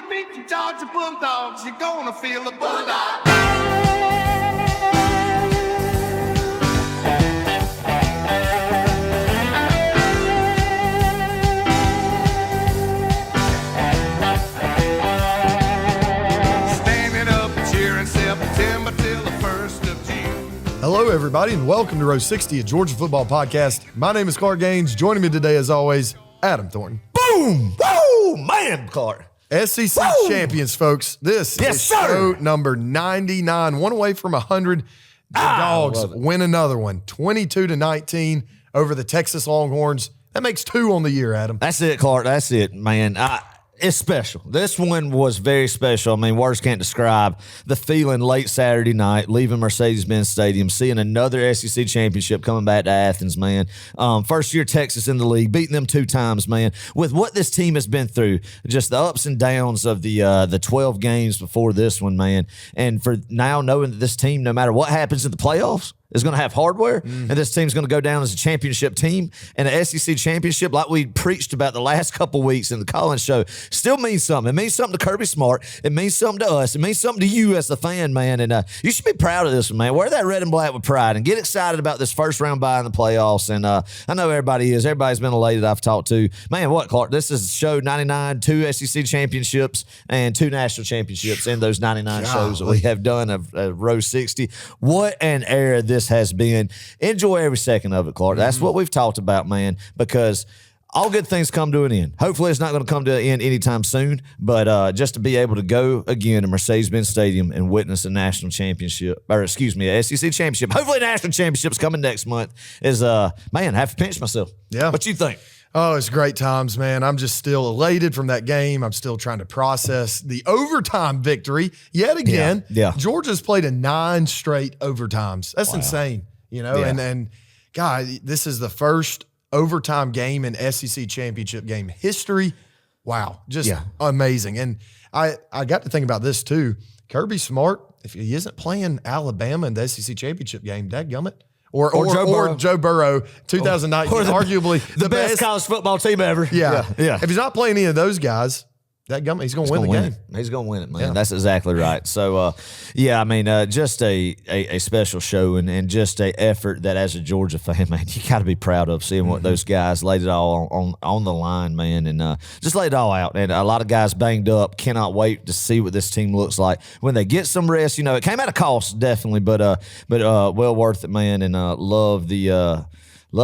beat the Georgia Bulldogs, you're gonna feel the bulldog. Hello, everybody, and welcome to Row 60, a Georgia football podcast. My name is Clark Gaines. Joining me today, as always, Adam Thornton. Boom! Woo! Man, Clark. SEC Woo! champions, folks. This is show number 99. One away from 100. The Dawgs win another one, 22-19 over the Texas Longhorns. That makes 2 on the year, Adam. That's it, Clark. That's it, man. It's special. This one was very special. I mean, words can't describe the feeling late Saturday night, leaving Mercedes Benz Stadium, seeing another SEC championship coming back to Athens, man. First year Texas in the league, beating them 2 times, man. With what this team has been through, just the ups and downs of the 12 games before this one, man. And for now knowing that this team, no matter what happens in the playoffs, is going to have hardware, and this team's going to go down as a championship team, and an SEC championship, like we preached about the last couple weeks in the Collins show, still means something. It means something to Kirby Smart. It means something to us. It means something to you as a fan, man, and you should be proud of this one, man. Wear that red and black with pride and get excited about this first round bye in the playoffs, and I know everybody is. Everybody's been elated I've talked to. Man, what, Clark? This is show 99, 2 SEC championships, and 2 national championships in those 99 shows that we have done of Row 60. What an era this has been. Enjoy every second of it, Clark. That's what we've talked about, man, because all good things come to an end. Hopefully it's not going to come to an end anytime soon, but just to be able to go again to Mercedes Benz Stadium and witness a national championship, or excuse me, a SEC championship, hopefully a national championship's coming next month, is, man, I have to pinch myself. Yeah. What you think? Oh, it's great times, man. I'm just still elated from that game. I'm still trying to process the overtime victory yet again. Yeah. Georgia's played in 9 straight overtimes. That's insane, you know? Yeah. And God, this is the first overtime game in SEC championship game history. Wow. Just amazing. And I got to think about this too. Kirby Smart, if he isn't playing Alabama in the SEC championship game, dadgummit. Or Joe Burrow, 2019, arguably the best college football team ever. Yeah. If he's not playing any of those guys, he's going to win the game. He's going to win it, man. Yeah. That's exactly right. So, I mean, just a special show and just a effort that as a Georgia fan, man, you got to be proud of seeing what those guys laid it all on the line, man, and just laid it all out. And a lot of guys banged up. Cannot wait to see what this team looks like when they get some rest. You know, it came at a cost, definitely, but well worth it, man, and love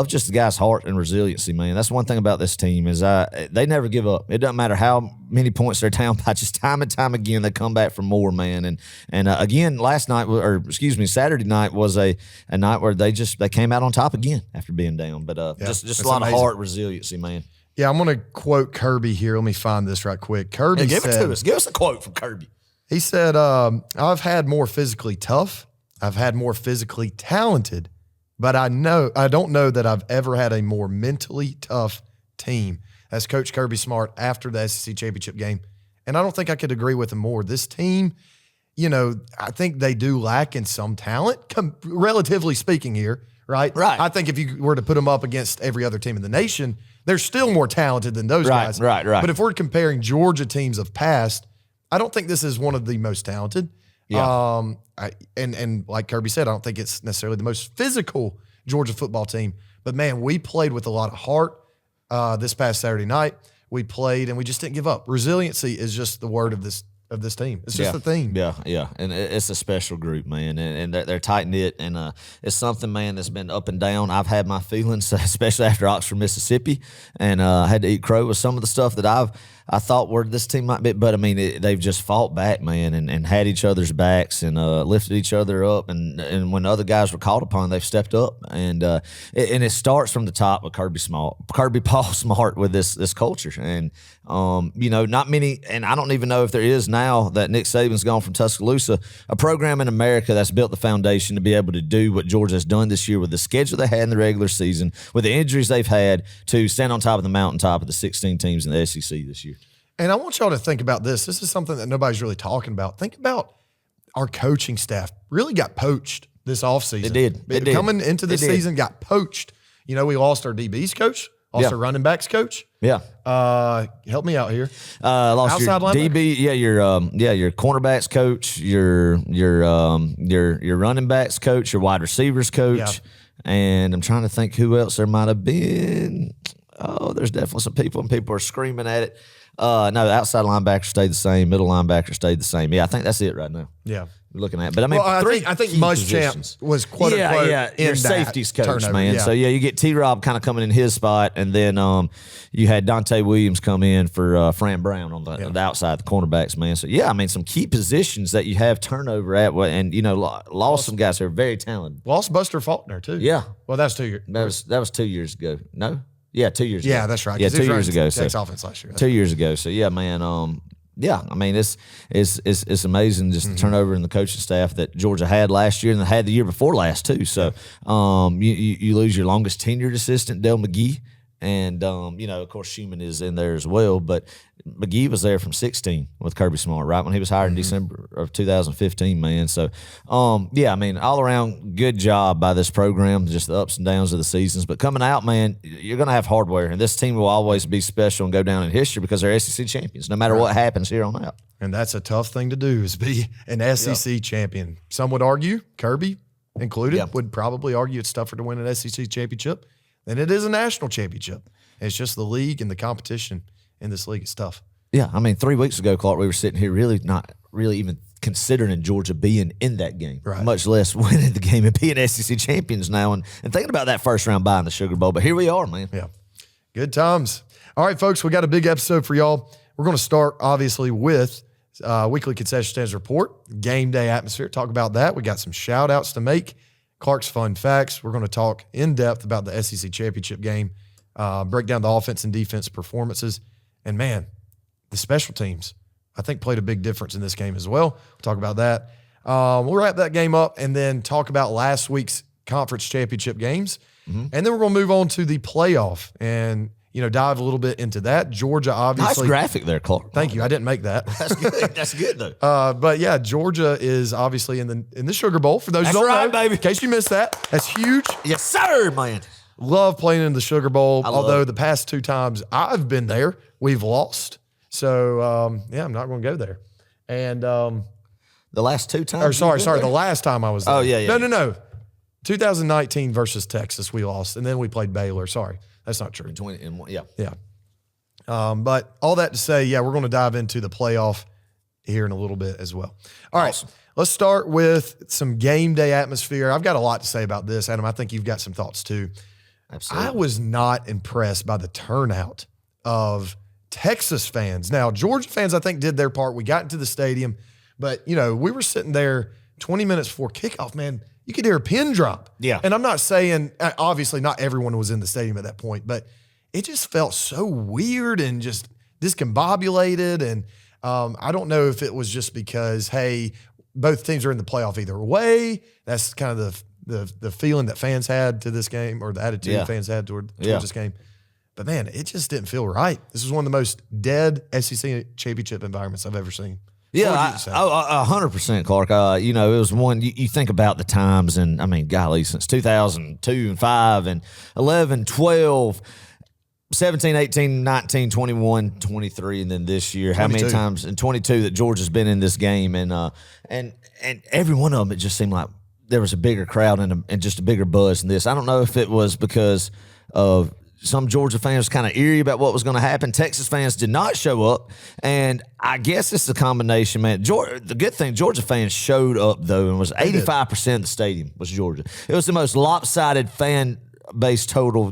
just the guy's heart and resiliency, man. That's one thing about this team is they never give up. It doesn't matter how many points they're down by. Just time and time again, they come back for more, man. And again, Saturday night was a night where they came out on top again after being down. But just a lot of heart, resiliency, man. Yeah, I'm going to quote Kirby here. Let me find this right quick. Kirby give it to us. Give us a quote from Kirby. He said, I've had more physically tough. I've had more physically talented. But I don't know that I've ever had a more mentally tough team. That's Coach Kirby Smart after the SEC championship game. And I don't think I could agree with him more. This team, you know, I think they do lack in some talent, relatively speaking here, right? Right. I think if you were to put them up against every other team in the nation, they're still more talented than those guys. Right. But if we're comparing Georgia teams of past, I don't think this is one of the most talented. Yeah. And like Kirby said, I don't think it's necessarily the most physical Georgia football team. But, man, we played with a lot of heart this past Saturday night. We played, and we just didn't give up. Resiliency is just the word of this team. It's just the theme. Yeah. And it's a special group, man. And they're tight-knit. And it's something, man, that's been up and down. I've had my feelings, especially after Oxford, Mississippi, and I had to eat crow with some of the stuff that I thought where this team might be, but I mean, they've just fought back, man, and had each other's backs and lifted each other up. And when other guys were called upon, they've stepped up. And it starts from the top with Kirby Paul Smart with this culture. And, you know, not many, and I don't even know if there is now that Nick Saban's gone from Tuscaloosa, a program in America that's built the foundation to be able to do what Georgia has done this year with the schedule they had in the regular season, with the injuries they've had, to stand on top of the mountaintop of the 16 teams in the SEC this year. And I want y'all to think about this. This is something that nobody's really talking about. Think about our coaching staff really got poached this offseason. It did. Coming into this season, got poached. You know, we lost our DB's coach Also running backs coach. Yeah. Help me out here. Lost Outside your linebacker? DB, your cornerbacks coach, your running backs coach, your wide receivers coach, Yeah. and I'm trying to think who else there might have been. Oh, there's definitely some people, and people are screaming at it. No, the outside linebacker stayed the same, middle linebacker stayed the same. Yeah, I think that's it right now. Yeah. We're looking at, but I mean, Well, I think key Muschamp positions. was quote unquote in your that safeties coach, turnover. man. Yeah. So you get T-Rob kind of coming in his spot, and then you had Dante Williams come in for Fran Brown on the outside, the cornerbacks, man. So I mean, some key positions that you have turnover at, and lost some guys who are very talented. Lost Buster Faulkner too. Yeah, Well, that's 2 years. that was 2 years ago. No, 2 years ago. Yeah, that's right. Yeah, 'cause he 2 was years running ago. So Texas offense last year. 2 years ago. So yeah, man. I mean, it's amazing just the turnover in the coaching staff that Georgia had last year and they had the year before last too. So you lose your longest tenured assistant, Dale McGee, and of course Schumann is in there as well. But McGee was there from 16 with Kirby Smart, right when he was hired in December of 2015, man. So I mean, all around good job by this program, just the ups and downs of the seasons. But coming out, man, you're gonna have hardware, and this team will always be special and go down in history because they're SEC champions, no matter what happens here on out. And that's a tough thing to do, is be an SEC champion. Some would argue, Kirby included, would probably argue it's tougher to win an SEC championship than it is a national championship. It's just the league and the competition in this league is tough. Yeah, I mean, 3 weeks ago, Clark, we were sitting here not really even considering Georgia being in that game, much less winning the game and being SEC champions now, and thinking about that first round bye in the Sugar Bowl. But here we are, man. Yeah, good times. All right, folks, we got a big episode for y'all. We're going to start, obviously, with Weekly Concession Stands Report, Game Day Atmosphere. Talk about that. We got some shout-outs to make, Clark's Fun Facts. We're going to talk in depth about the SEC championship game, break down the offense and defense performances. And, man, the special teams, I think, played a big difference in this game as well. We'll talk about that. We'll wrap that game up and then talk about last week's conference championship games. And then we're going to move on to the playoff and, dive a little bit into that. Georgia, obviously. Nice graphic there, Clark. Thank you. I didn't make that. That's good. That's good, though. But, yeah, Georgia is obviously in the Sugar Bowl. For those who don't know, baby. in case you missed that, that's huge. Yes, sir, man. Love playing in the Sugar Bowl, although the past 2 times I've been there, we've lost. So, I'm not going to go there. And the last 2 times? or sorry, the last time I was there. Oh, yeah. No. 2019 versus Texas, we lost, and then we played Baylor. Sorry, that's not true. 20 and 1, yeah. Yeah. But all that to say, we're going to dive into the playoff here in a little bit as well. All right, let's start with some game day atmosphere. I've got a lot to say about this, Adam. I think you've got some thoughts too. Absolutely. I was not impressed by the turnout of Texas fans. Now, Georgia fans, I think, did their part. We got into the stadium, but, we were sitting there 20 minutes before kickoff, man. You could hear a pin drop. Yeah. And I'm not saying, obviously, not everyone was in the stadium at that point, but it just felt so weird and just discombobulated. And I don't know if it was just because, hey, both teams are in the playoff either way. That's kind of the feeling that fans had to this game, or the attitude fans had towards this game. But, man, it just didn't feel right. This was one of the most dead SEC championship environments I've ever seen. Yeah, 100%, Clark. It was one, you think about the times, and, I mean, golly, since 2002 and 5 and 11, 12, 17, 18, 19, 21, 23, and then this year, 22. How many times, and 22 that Georgia's been in this game, and every one of them, it just seemed like there was a bigger crowd and just a bigger buzz in this. I don't know if it was because of some Georgia fans kind of eerie about what was going to happen. Texas fans did not show up, and I guess it's a combination, man. The good thing, Georgia fans showed up, though, and was 85% of the stadium was Georgia. It was the most lopsided fan base total,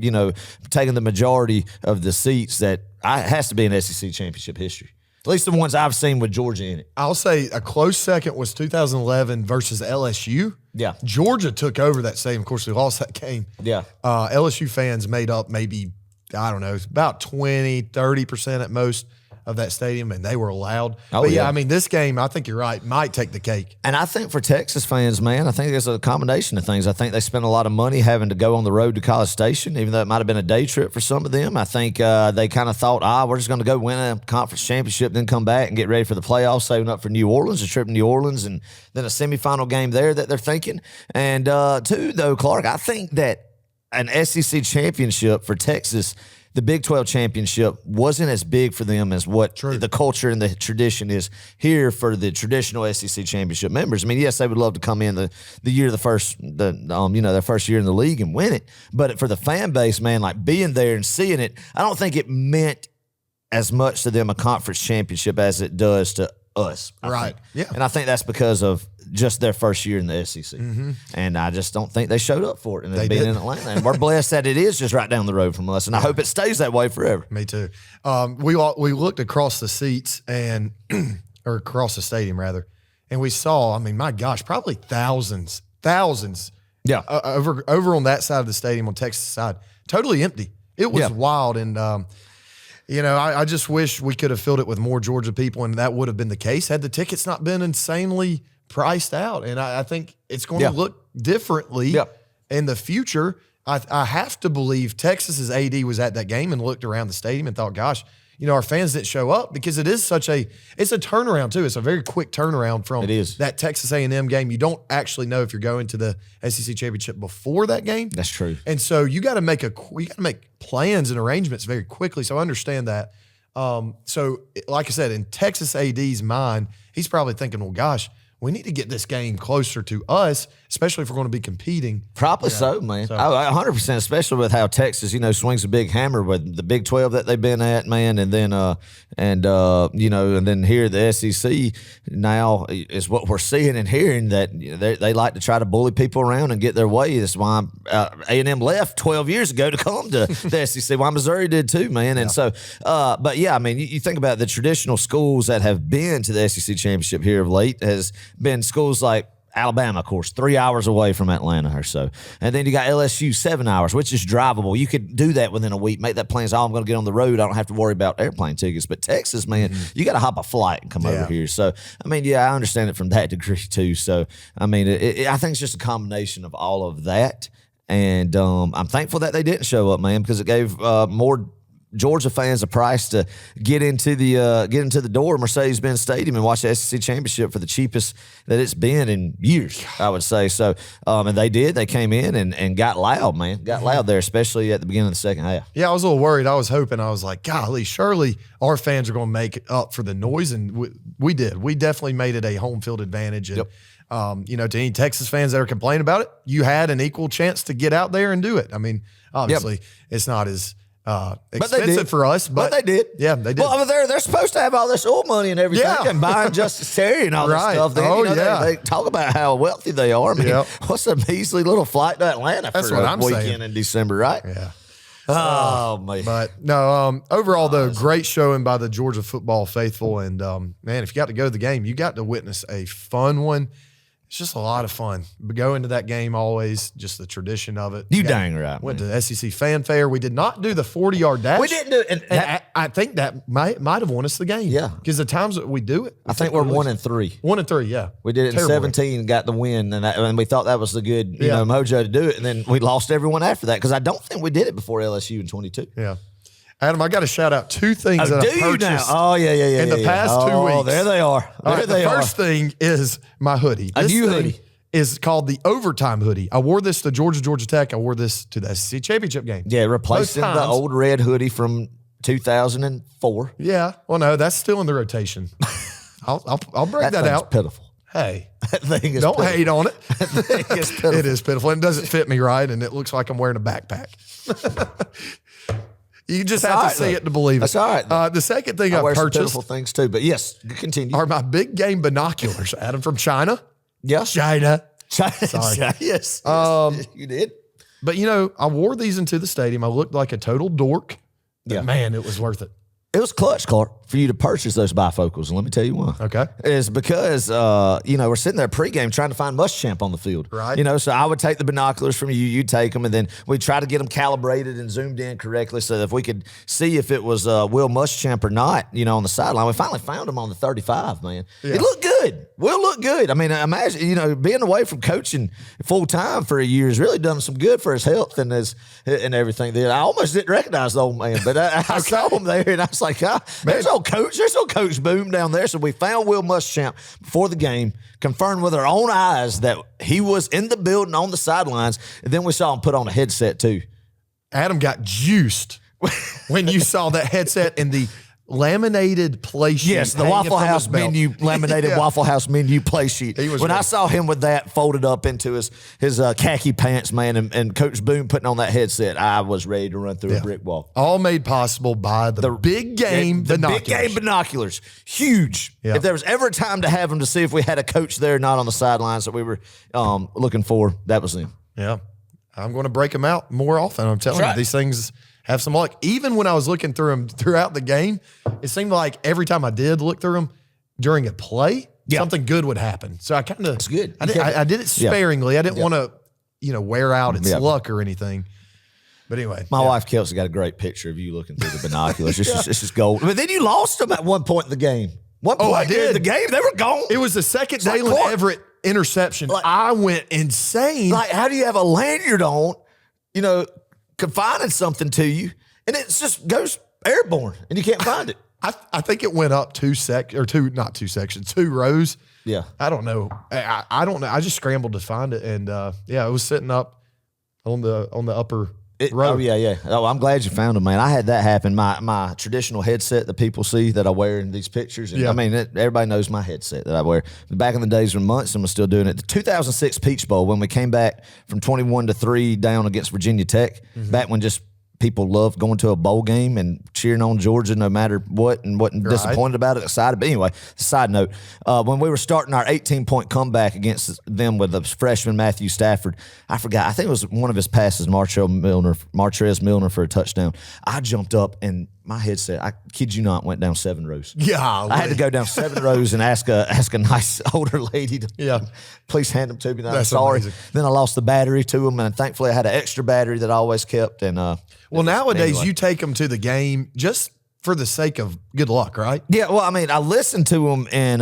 taking the majority of the seats that has to be in SEC championship history. At least the ones I've seen with Georgia in it. I'll say a close second was 2011 versus LSU. Yeah. Georgia took over that stadium. Of course, we lost that game. Yeah. LSU fans made up maybe, I don't know, about 20, 30% at most of that stadium, and they were loud. But I mean, this game, I think you're right, might take the cake. And I think for Texas fans, man, I think there's a combination of things. I think they spent a lot of money having to go on the road to College Station, even though it might have been a day trip for some of them. I think they kind of thought, we're just going to go win a conference championship, then come back and get ready for the playoffs, saving up for New Orleans, a trip to New Orleans, and then a semifinal game there that they're thinking. And two, though, Clark, I think that an SEC championship for Texas, the Big 12 championship wasn't as big for them as what the culture and the tradition is here for the traditional SEC championship members. I mean, yes, they would love to come in the year their first year in the league and win it, but for the fan base, man, like being there and seeing it, I don't think it meant as much to them a conference championship as it does to us. I think. Yeah. And I think that's because of just their first year in the SEC. And I just don't think they showed up for it. And being in Atlanta. And we're blessed that it is just right down the road from us. And I hope it stays that way forever. Me too. We looked across the seats or across the stadium rather, and we saw, I mean, my gosh, probably thousands. Yeah. Over on that side of the stadium on Texas side, totally empty. It was wild. And, I just wish we could have filled it with more Georgia people, and that would have been the case had the tickets not been insanely priced out. And I think it's going to look differently in the future. I have to believe Texas's AD was at that game and looked around the stadium and thought, gosh, our fans didn't show up because it's a turnaround too. It's a very quick turnaround from that Texas A&M game. You don't actually know if you're going to the SEC championship before that game. That's true. And so you got to make plans and arrangements very quickly. So I understand that. So like I said, in Texas AD's mind, he's probably thinking, well, gosh, we need to get this game closer to us, especially if we're going to be competing. Probably so, man. So. 100%, especially with how Texas, swings a big hammer with the Big 12 that they've been at, man, and then and then here the SEC now is what we're seeing and hearing that they like to try to bully people around and get their way. That's why A&M left 12 years ago to come to the SEC. Why Missouri did too, man. And so, but yeah, I mean, you think about the traditional schools that have been to the SEC championship here of late has been schools like Alabama, of course, 3 hours away from Atlanta or so. And then you got LSU, 7 hours, which is drivable. You could do that within a week, make that plan. I'm going to get on the road. I don't have to worry about airplane tickets. But Texas, man, you got to hop a flight and come over here. So, I mean, I understand it from that degree too. So, I mean, I think it's just a combination of all of that. And I'm thankful that they didn't show up, man, because it gave more Georgia fans a price to get into the door of Mercedes Benz Stadium and watch the SEC championship for the cheapest that it's been in years, I would say. So, and they did. They came in and got loud, man. Got loud there, especially at the beginning of the second half. Yeah, I was a little worried. I was hoping. I was like, golly, surely our fans are going to make up for the noise, and we did. We definitely made it a home field advantage. And to any Texas fans that are complaining about it, you had an equal chance to get out there and do it. I mean, obviously, it's not as expensive for us, but they did. Yeah, they did. Well, I mean, they're supposed to have all this oil money and everything, and buying Justice Terry and all this stuff. They talk about how wealthy they are. I mean, what's a measly little flight to Atlanta for a weekend in December, right? Yeah. Oh, man. But no, overall, though, great showing by the Georgia football faithful. And, man, if you got to go to the game, you got to witness a fun one. It's just a lot of fun. But go into that game always, just the tradition of it. You dang right. Went to SEC fanfare. We did not do the 40-yard dash. We didn't do it. And I think that might have won us the game. Yeah. Because the times that we do it. I think we're 1-3. 1-3, yeah. We did it in 17 and got the win. And we thought that was the good mojo to do it. And then we lost everyone after that because I don't think we did it before LSU in 22. Yeah. Adam, I got to shout out two things that I purchased in the past 2 weeks. Oh, there they are. The first thing is my hoodie. A new hoodie. Is called the Overtime hoodie. I wore this to Georgia Tech. I wore this to the SEC championship game. Yeah, replacing the old red hoodie from 2004. Yeah. Well, no, that's still in the rotation. I'll break that out. Pitiful. Hey, that thing is don't pitiful. hate on it. That thing is pitiful. It is pitiful. And it doesn't fit me right, and it looks like I'm wearing a backpack. You just have to see it to believe it. That's all right. The second thing I wear purchased some pitiful things too, but yes, continue. Are my big game binoculars, Adam, from China. Yeah. China. Sorry. Yes. You did. But, I wore these into the stadium. I looked like a total dork. But man, it was worth it. It was clutch, Clark, for you to purchase those bifocals. And let me tell you why. Okay. It's because, we're sitting there pregame trying to find Muschamp on the field. Right. So I would take the binoculars from you, you'd take them, and then we'd try to get them calibrated and zoomed in correctly so that if we could see if it was Will Muschamp or not, on the sideline. We finally found him on the 35, man. Yeah. It looked good. Will looked good. I mean, imagine, being away from coaching full-time for a year has really done some good for his health and everything. I almost didn't recognize the old man, but I saw him there, and I was like, there's old Coach Boom down there. So we found Will Muschamp before the game, confirmed with our own eyes that he was in the building on the sidelines, and then we saw him put on a headset too. Adam got juiced when you saw that headset and the laminated play sheet. Yes, the hanging Waffle from House his belt. menu, laminated Yeah. Waffle House menu play sheet. He was When I ready. saw him with that folded up into his khaki pants, man, and Coach Boone putting on that headset, I was ready to run through a brick wall. All made possible by the big game The binoculars. big game binoculars, huge. Yeah. If there was ever a time to have them to see if we had a coach there, not on the sidelines that we were looking for, that was him. Yeah. I'm going to break them out more often. I'm telling That's you, right. these things have some luck. Even when I was looking through them throughout the game, it seemed like every time I did look through them during a play, something good would happen. So I kind of, It's good. I did it sparingly. I didn't want to, wear out its Yeah. luck or anything. But anyway, My wife Kelsey got a great picture of you looking through the binoculars. It's just gold. But then you lost them at one point in the game. One point I did. in the game, they were gone. it was the second like Dalen Clark. Everett interception. I went insane. Like, how do you have a lanyard on, confining something to you, and it just goes airborne, and you can't find it? I think it went up two rows. Yeah. I don't know. I don't know. I just scrambled to find it, and it was sitting up on the upper row. Oh, yeah. Oh, I'm glad you found them, man. I had that happen. My traditional headset that people see that I wear in these pictures. And, Yeah. I mean, everybody knows my headset that I wear. Back in the days when Munson was still doing it, the 2006 Peach Bowl, when we came back from 21-3 down against Virginia Tech, back when just people loved going to a bowl game and cheering on Georgia no matter what, and wasn't disappointed about it, excited. But anyway, side note, when we were starting our 18-point comeback against them with the freshman Matthew Stafford, I forgot, I think it was one of his passes, Martrez Milner for a touchdown. I jumped up and my headset, I kid you not, went down 7 rows. Yeah, I had to go down 7 rows and ask a nice older lady to please hand them to me. I'm That's sorry. amazing. Then I lost the battery to them, and thankfully I had an extra battery that I always kept. And Well, nowadays anyway. you take them to the game just for the sake of good luck, right? Yeah, well, I mean, I listen to them in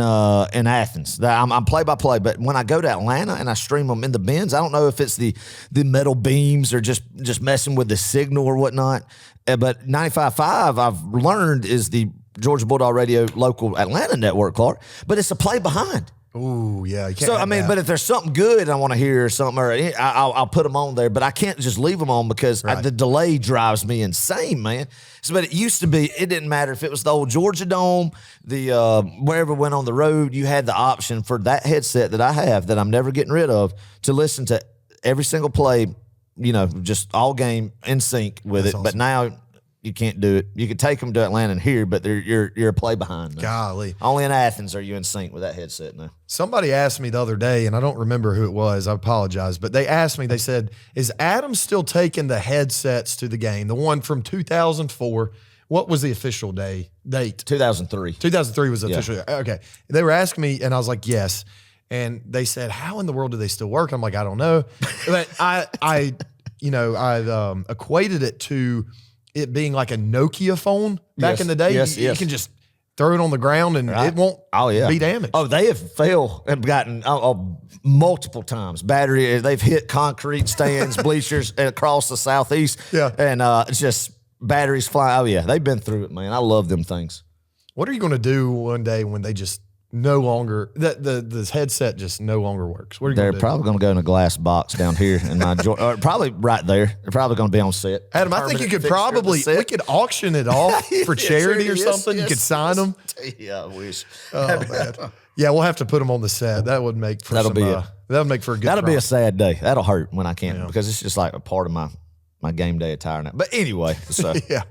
Athens. I'm play by play, but when I go to Atlanta and I stream them in the bins, I don't know if it's the metal beams or just messing with the signal or whatnot. But 95.5, I've learned, is the Georgia Bulldog Radio local Atlanta network, Clark. But it's a play behind. Ooh, yeah. You can't So, I have mean, that. but if there's something good I want to hear or something, or I'll put them on there, but I can't just leave them on because the delay drives me insane, man. So, but it used to be, it didn't matter if it was the old Georgia Dome, the wherever went on the road, you had the option for that headset that I have that I'm never getting rid of to listen to every single play, just all game in sync with it. awesome. But now you can't do it. You can take them to Atlanta and here, but you're a play behind now. Golly. Only in Athens are you in sync with that headset now. Somebody asked me the other day, and I don't remember who it was. I apologize. But they asked me, they said, is Adam still taking the headsets to the game? The one from 2004. What was the official date? 2003. 2003 was the official. Okay. They were asking me, and I was like, yes. And they said, how in the world do they still work? I'm like, I don't know. But I equated it to it being like a Nokia phone back Yes, in the day. yes, You yes. can just throw it on the ground and it won't be damaged. Oh, they have failed and gotten multiple times. Battery, they've hit concrete stands, bleachers across the southeast. Yeah. And it's just batteries fly. Oh, yeah. They've been through it, man. I love them things. What are you going to do one day when they just no longer, this headset just no longer works? What are you They're going to do? probably going to go in a glass box down here in my or probably right there. They're probably going to be on set. Adam, I think you Permanent could fixture of the probably, set. we could auction it off for charity or Yes, something. You yes, could sign them. Yeah, I wish. Oh, man. Yeah, we'll have to put them on the set. That would make for That'll be it. That'll make for a good That'll be a drop. sad day. That'll hurt when I can't because it's just like a part of my game day attire now. But anyway, so Yeah.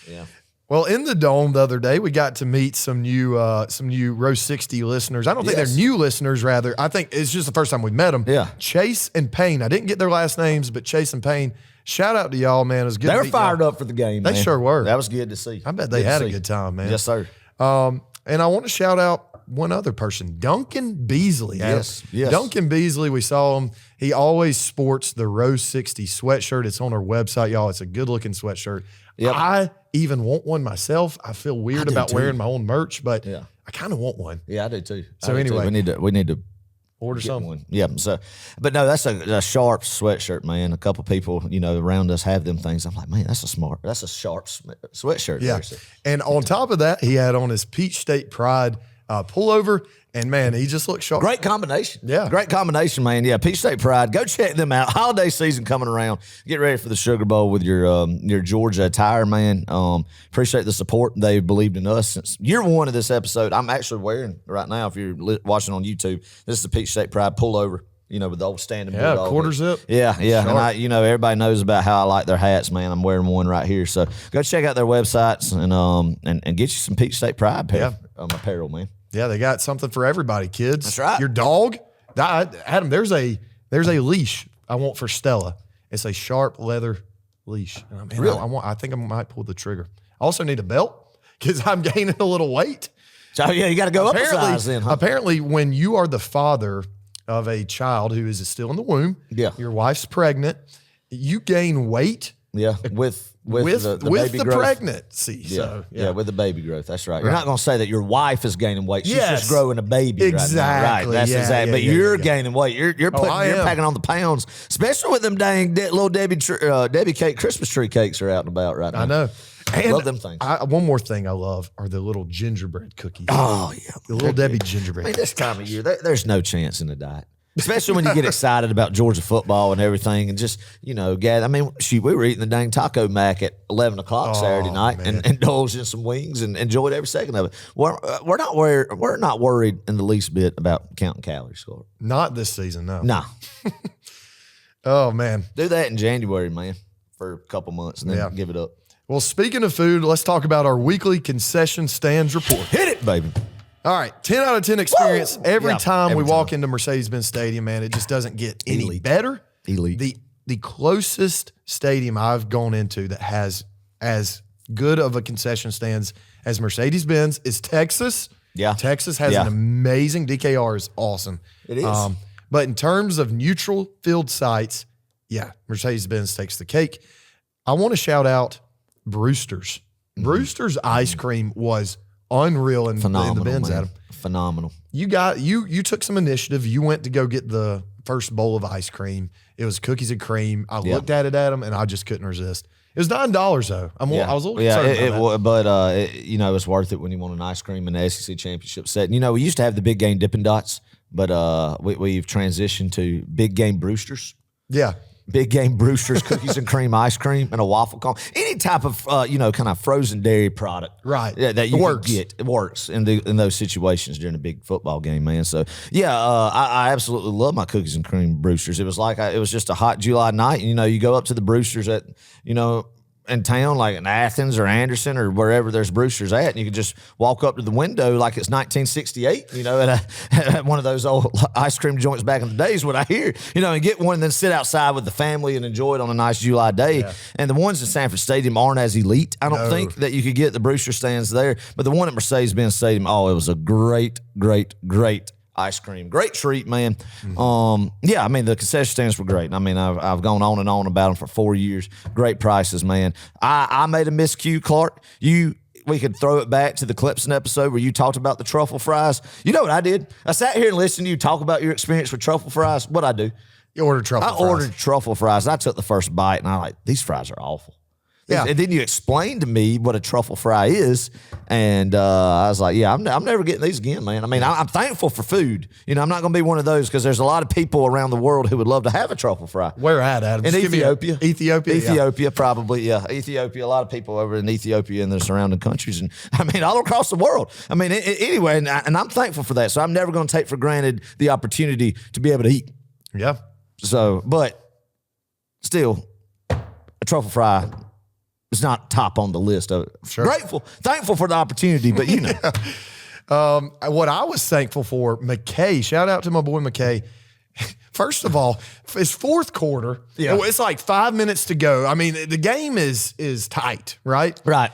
yeah. Well, in the Dome the other day, we got to meet some new Row 60 listeners. I don't think Yes. they're new listeners, rather. I think it's just the first time we met them. Yeah. Chase and Payne. I didn't get their last names, but Chase and Payne, shout out to y'all, man. It was good They to were meet fired y'all. up for the game. They man. sure were. That was good to see. I bet they Good to had a see. good time, man. Yes, sir. And I want to shout out one other person, Duncan Beasley. Yes, yes. Duncan Beasley, we saw him. He always sports the Row 60 sweatshirt. It's on our website, y'all. It's a good-looking sweatshirt. Yep. I even want one myself. I feel weird do about too. wearing my own merch, but Yeah. I kind of want one. Yeah, I do too. So I do too. anyway. we need to Order get something. one. Yeah. So, but no, that's a sharp sweatshirt, man. A couple people, around us have them things. I'm like, man, that's a sharp sweatshirt. Yeah. there. So, And on top of that, he had on his Peach State Pride pull over, and man, he just looks sharp. Great combination. Yeah. Great combination, man. Yeah, Peach State Pride. Go check them out. Holiday season coming around. Get ready for the Sugar Bowl with your Georgia attire, man. Appreciate the support. They've believed in us since year one of this episode. I'm actually wearing right now, if you're watching on YouTube, this is the Peach State Pride pullover. With the old standing bulldog. Quarter zip. Yeah. Sharp. And everybody knows about how I like their hats, man. I'm wearing one right here. So go check out their websites and get you some Peach State Pride apparel, man. Yeah, they got something for everybody, kids. That's right. Your dog, Adam. There's a leash I want for Stella. It's a sharp leather leash. And Really? I think I might pull the trigger. I also need a belt because I'm gaining a little weight. So yeah, you got to go up a size then, huh? Apparently, when you are the father of a child who is still in the womb, Yeah. your wife's pregnant, you gain weight. Yeah, with the baby the growth. pregnancy. Yeah, So, yeah, with the baby growth. That's right. You're not going to say that your wife is gaining weight. She's just growing a baby. Exactly. Right now. Right. That's Yeah, exactly. yeah, But yeah, you're yeah. gaining weight. You're packing on the pounds, especially with them dang little Debbie cake Christmas tree cakes are out and about right now. I know. And Love them things. One more thing I love are the little gingerbread cookies. Oh yeah, The little Debbie gingerbread. I mean, this time of year, there's no chance in the diet. Especially when you get excited about Georgia football and everything, and just gather. I mean, we were eating the dang taco mac at 11 o'clock Saturday night, and indulged in some wings and enjoyed every second of it. We're not worried in the least bit about counting calories. Scott. Not this season, no. Nah, Oh, man. do that in January, man, for a couple months, and then give it up. Well, speaking of food, let's talk about our weekly concession stands report. Hit it, baby. All right, 10 out of 10 experience. Every Yeah, time every we walk time. into Mercedes Benz Stadium, man, it just doesn't get any Elite. better. Elite. The closest stadium I've gone into that has as good of a concession stands as Mercedes Benz is Texas. Yeah. Texas has Yeah. an amazing DKR is awesome. It is. But in terms of neutral field sites, yeah, Mercedes Benz takes the cake. I want to shout out Brewster's. Brewster's ice cream was unreal in the Phenomenal, Benz, man. Adam. Phenomenal. You took some initiative. You went to go get the first bowl of ice cream. It was cookies and cream. I looked at it, Adam, and I just couldn't resist. It was $9 though. I was a little concerned about that. It's worth it when you want an ice cream in the SEC championship set. We used to have the big game Dippin' Dots, but we've transitioned to big game Brewster's. Yeah. Big Game Brewster's cookies and cream ice cream and a waffle cone. Any type of kind of frozen dairy product, Right. that you Works. can get. It works in those situations during a big football game, man. So I absolutely love my cookies and cream Brewster's. It was like it was just a hot July night. And, you go up to the Brewster's at in town, like in Athens or Anderson or wherever there's Brewster's at, and you can just walk up to the window like it's 1968, at one of those old ice cream joints back in the days, what I hear, and get one and then sit outside with the family and enjoy it on a nice July day. Yeah. And the ones in Sanford Stadium aren't as elite. I don't think that you could get the Brewster stands there, but the one at Mercedes Benz Stadium, it was a great ice cream. Great treat, man. Mm-hmm. The concession stands were great. I've gone on and on about them for 4 years. Great prices, man. I made a miscue, Clark. We could throw it back to the Clemson episode where you talked about the truffle fries. You know what I did? I sat here and listened to you talk about your experience with truffle fries. What'd I do? You ordered truffle fries. I ordered truffle fries. I took the first bite, and I'm like, these fries are awful. Yeah. And then you explained to me what a truffle fry is, and I was like, I'm never getting these again, man. I'm thankful for food. I'm not going to be one of those because there's a lot of people around the world who would love to have a truffle fry. Where at, Adam? In Just give me Ethiopia. Ethiopia, Probably, yeah. Ethiopia, a lot of people over in Ethiopia and the surrounding countries, and all across the world. Anyway, and I'm thankful for that. So I'm never going to take for granted the opportunity to be able to eat. Yeah. So, but still, a truffle fry is not top on the list of it. Sure. Thankful for the opportunity, but What I was thankful for, McKay, shout out to my boy McKay. First of all, it's fourth quarter. Yeah. It's like 5 minutes to go. The game is tight, right? right.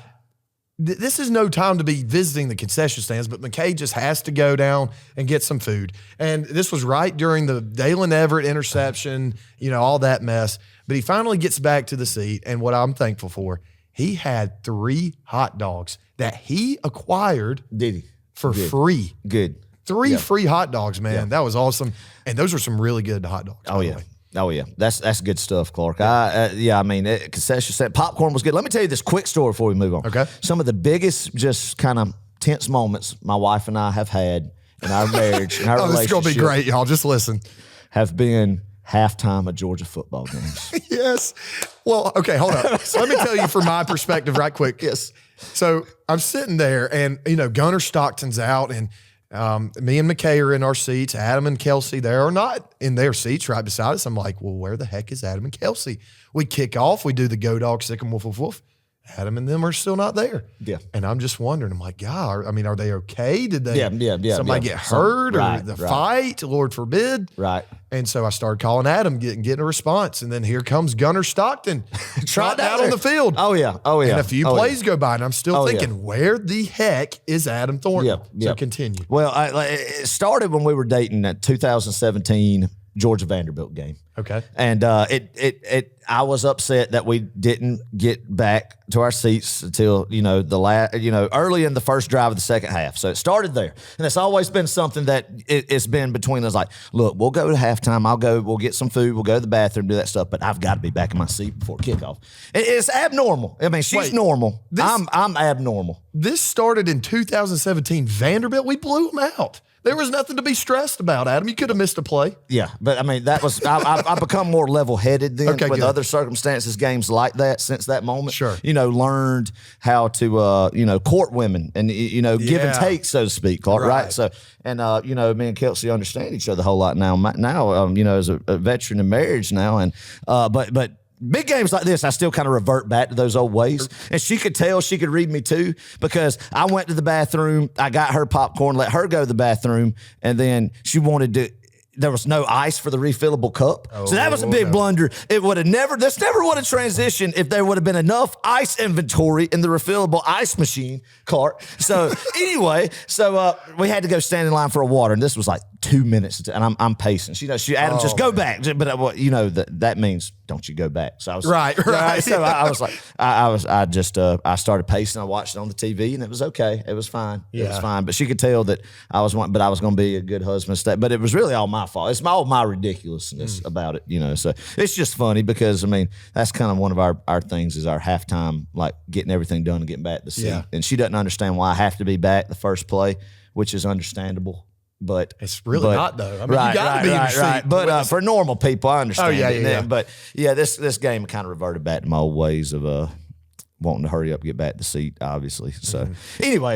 This is no time to be visiting the concession stands, but McKay just has to go down and get some food. And this was right during the Dalen Everett interception, all that mess. But he finally gets back to the seat, and what I'm thankful for, he had 3 hot dogs that he acquired Did he? for free. Good. 3 free hot dogs, man. That was awesome. And those were some really good hot dogs. Oh, yeah. Oh, yeah. That's good stuff, Clark. Concession set. Popcorn was good. Let me tell you this quick story before we move on. Okay. Some of the biggest just kind of tense moments my wife and I have had in our marriage and our Oh, this is going to be relationship great, y'all. Just listen. have been halftime of Georgia football games. Yes. Well, okay, hold up. So let me tell you from my perspective right quick. Yes. So I'm sitting there and, Gunner Stockton's out and me and McKay are in our seats. Adam and Kelsey, they are not in their seats right beside us. I'm like, well, where the heck is Adam and Kelsey? We kick off. We do the go dog, sick 'em, woof, woof, woof. Adam and them are still not there. Yeah. And I'm just wondering, I'm like, God, are they okay? Did they somebody get Some- hurt or right, the right. fight? Lord forbid. Right. And so I started calling Adam, getting a response. And then here comes Gunner Stockton trotting out there. on the field. Oh, yeah. Oh, yeah. And a few Oh, plays go by, and I'm still Oh, yeah. thinking, where the heck is Adam Thornton? So continue. Well, it started when we were dating that 2017 Georgia Vanderbilt game. Okay. And I was upset that we didn't get back to our seats until early in the first drive of the second half. So it started there, and it's always been something that it's been between us. Like, look, we'll go to halftime. We'll get some food. We'll go to the bathroom, do that stuff. But I've got to be back in my seat before kickoff. It's abnormal. I mean, she's normal. I'm abnormal. This started in 2017. Vanderbilt, we blew them out. There was nothing to be stressed about, Adam. You could have missed a play. Yeah, but I mean, that was I've become more level-headed then with good. other circumstances, games like that since that moment. Sure. Learned how to court women and give and take, so to speak, Clark. Right. So and me and Kelsey understand each other a whole lot now. As a veteran in marriage now, and but. Big games like this, I still kind of revert back to those old ways. And she could tell, she could read me too, because I went to the bathroom, I got her popcorn, let her go to the bathroom, and then she wanted to. There was no ice for the refillable cup. So that was a big blunder. This never would have transitioned if there would have been enough ice inventory in the refillable ice machine cart. So anyway, we had to go stand in line for a water, and this was like 2 minutes, and I'm pacing. Adam, just go back. But that means don't you go back. So I was Right. So I was like, I started pacing. I watched it on the TV, and it was okay. It was fine. It was fine. But she could tell that I was going to be a good husband. But it was really all my fault. It's all my ridiculousness about it, So it's just funny because, I mean, that's kind of one of our things is our halftime, like getting everything done and getting back to the seat. Yeah. And she doesn't understand why I have to be back the first play, which is understandable. But it's really not, though. I mean, you got to be in your seat. Right. But for normal people, I understand. Yeah. But yeah, this game kind of reverted back to my old ways of wanting to hurry up, get back to the seat, obviously. So anyway,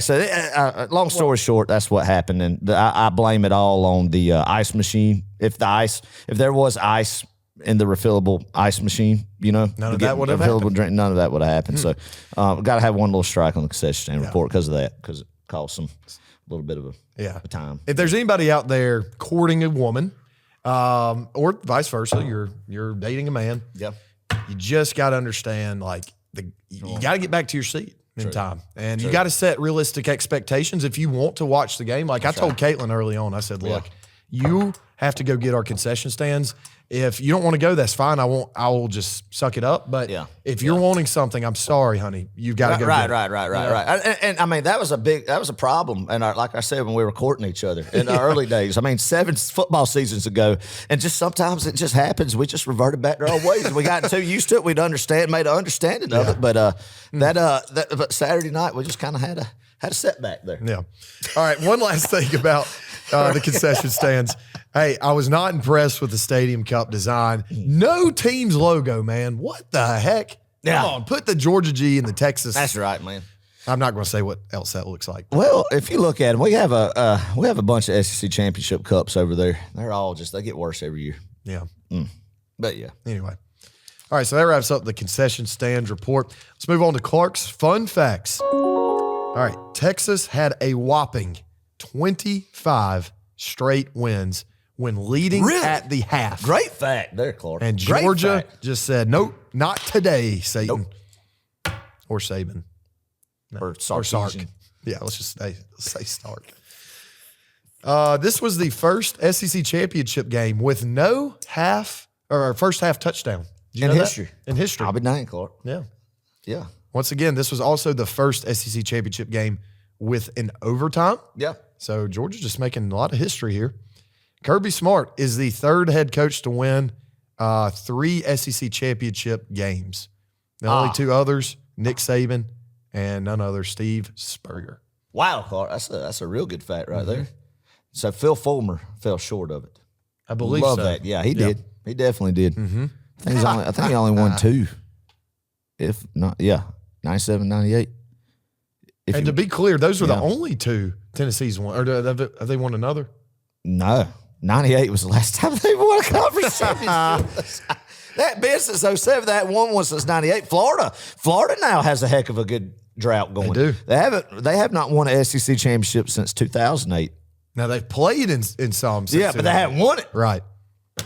long story short, that's what happened, and I blame it all on the ice machine. If there was ice in the refillable ice machine, none of that would have happened. None of that would have happened. So got to have one little strike on the concession stand report because of that, because it cost them a little bit of a time. If there's anybody out there courting a woman, or vice versa, you're dating a man. Yeah, you just got to understand, like, you got to get back to your seat in time, and you got to set realistic expectations if you want to watch the game. Like I told Caitlin early on, I said, "Look, you have to go get our concession stands. If you don't want to go, that's fine. I will just suck it up. But if you're wanting something, I'm sorry, honey. You've got to go. Right. And I mean, that was a problem. And like I said, when we were courting each other in the early days, I mean, 7 football seasons ago, and just sometimes it just happens. We just reverted back to our ways. We got too used to it. Made an understanding of it. But but Saturday night, we just kind of had a setback there. Yeah. All right. One last thing about the concession stands. Hey, I was not impressed with the Stadium Cup design. No team's logo, man. What the heck? Yeah. Come on, put the Georgia G in the Texas. That's right, man. I'm not going to say what else that looks like. Well, if you look at them, we have a bunch of SEC championship cups over there. They're all they get worse every year. Yeah. But yeah. Anyway. All right, so that wraps up the concession stands report. Let's move on to Clark's fun facts. All right, Texas had a whopping 25 straight wins when leading at the half. Great fact there, Clark. And Georgia just said, nope, not today, Satan. Nope. Or Saban. No. Or Sark. Yeah, let's say Stark. This was the first SEC championship game with no first half touchdown. In history. In history. I'll be dang, Clark. Yeah. Yeah. Once again, this was also the first SEC championship game with an overtime. Yeah. So Georgia's just making a lot of history here. Kirby Smart is the third head coach to win 3 SEC championship games. The only 2 others, Nick Saban and none other, Steve Spurrier. Wow, Clark, that's a real good fact right there. So Phil Fulmer fell short of it. I believe Love so. that. Yeah, he did. He definitely did. Mm-hmm. I think he only won 2. If not, 97, 98. And to be clear, those were the only 2 Tennessee's won. Or have they won another? No. 98 was the last time they won a conference championship. That been since 07. That one was since 98. Florida now has a heck of a good drought going. They do. They have not won an SEC championship since 2008. Now, they've played in some. Yeah, but they haven't won it. Right.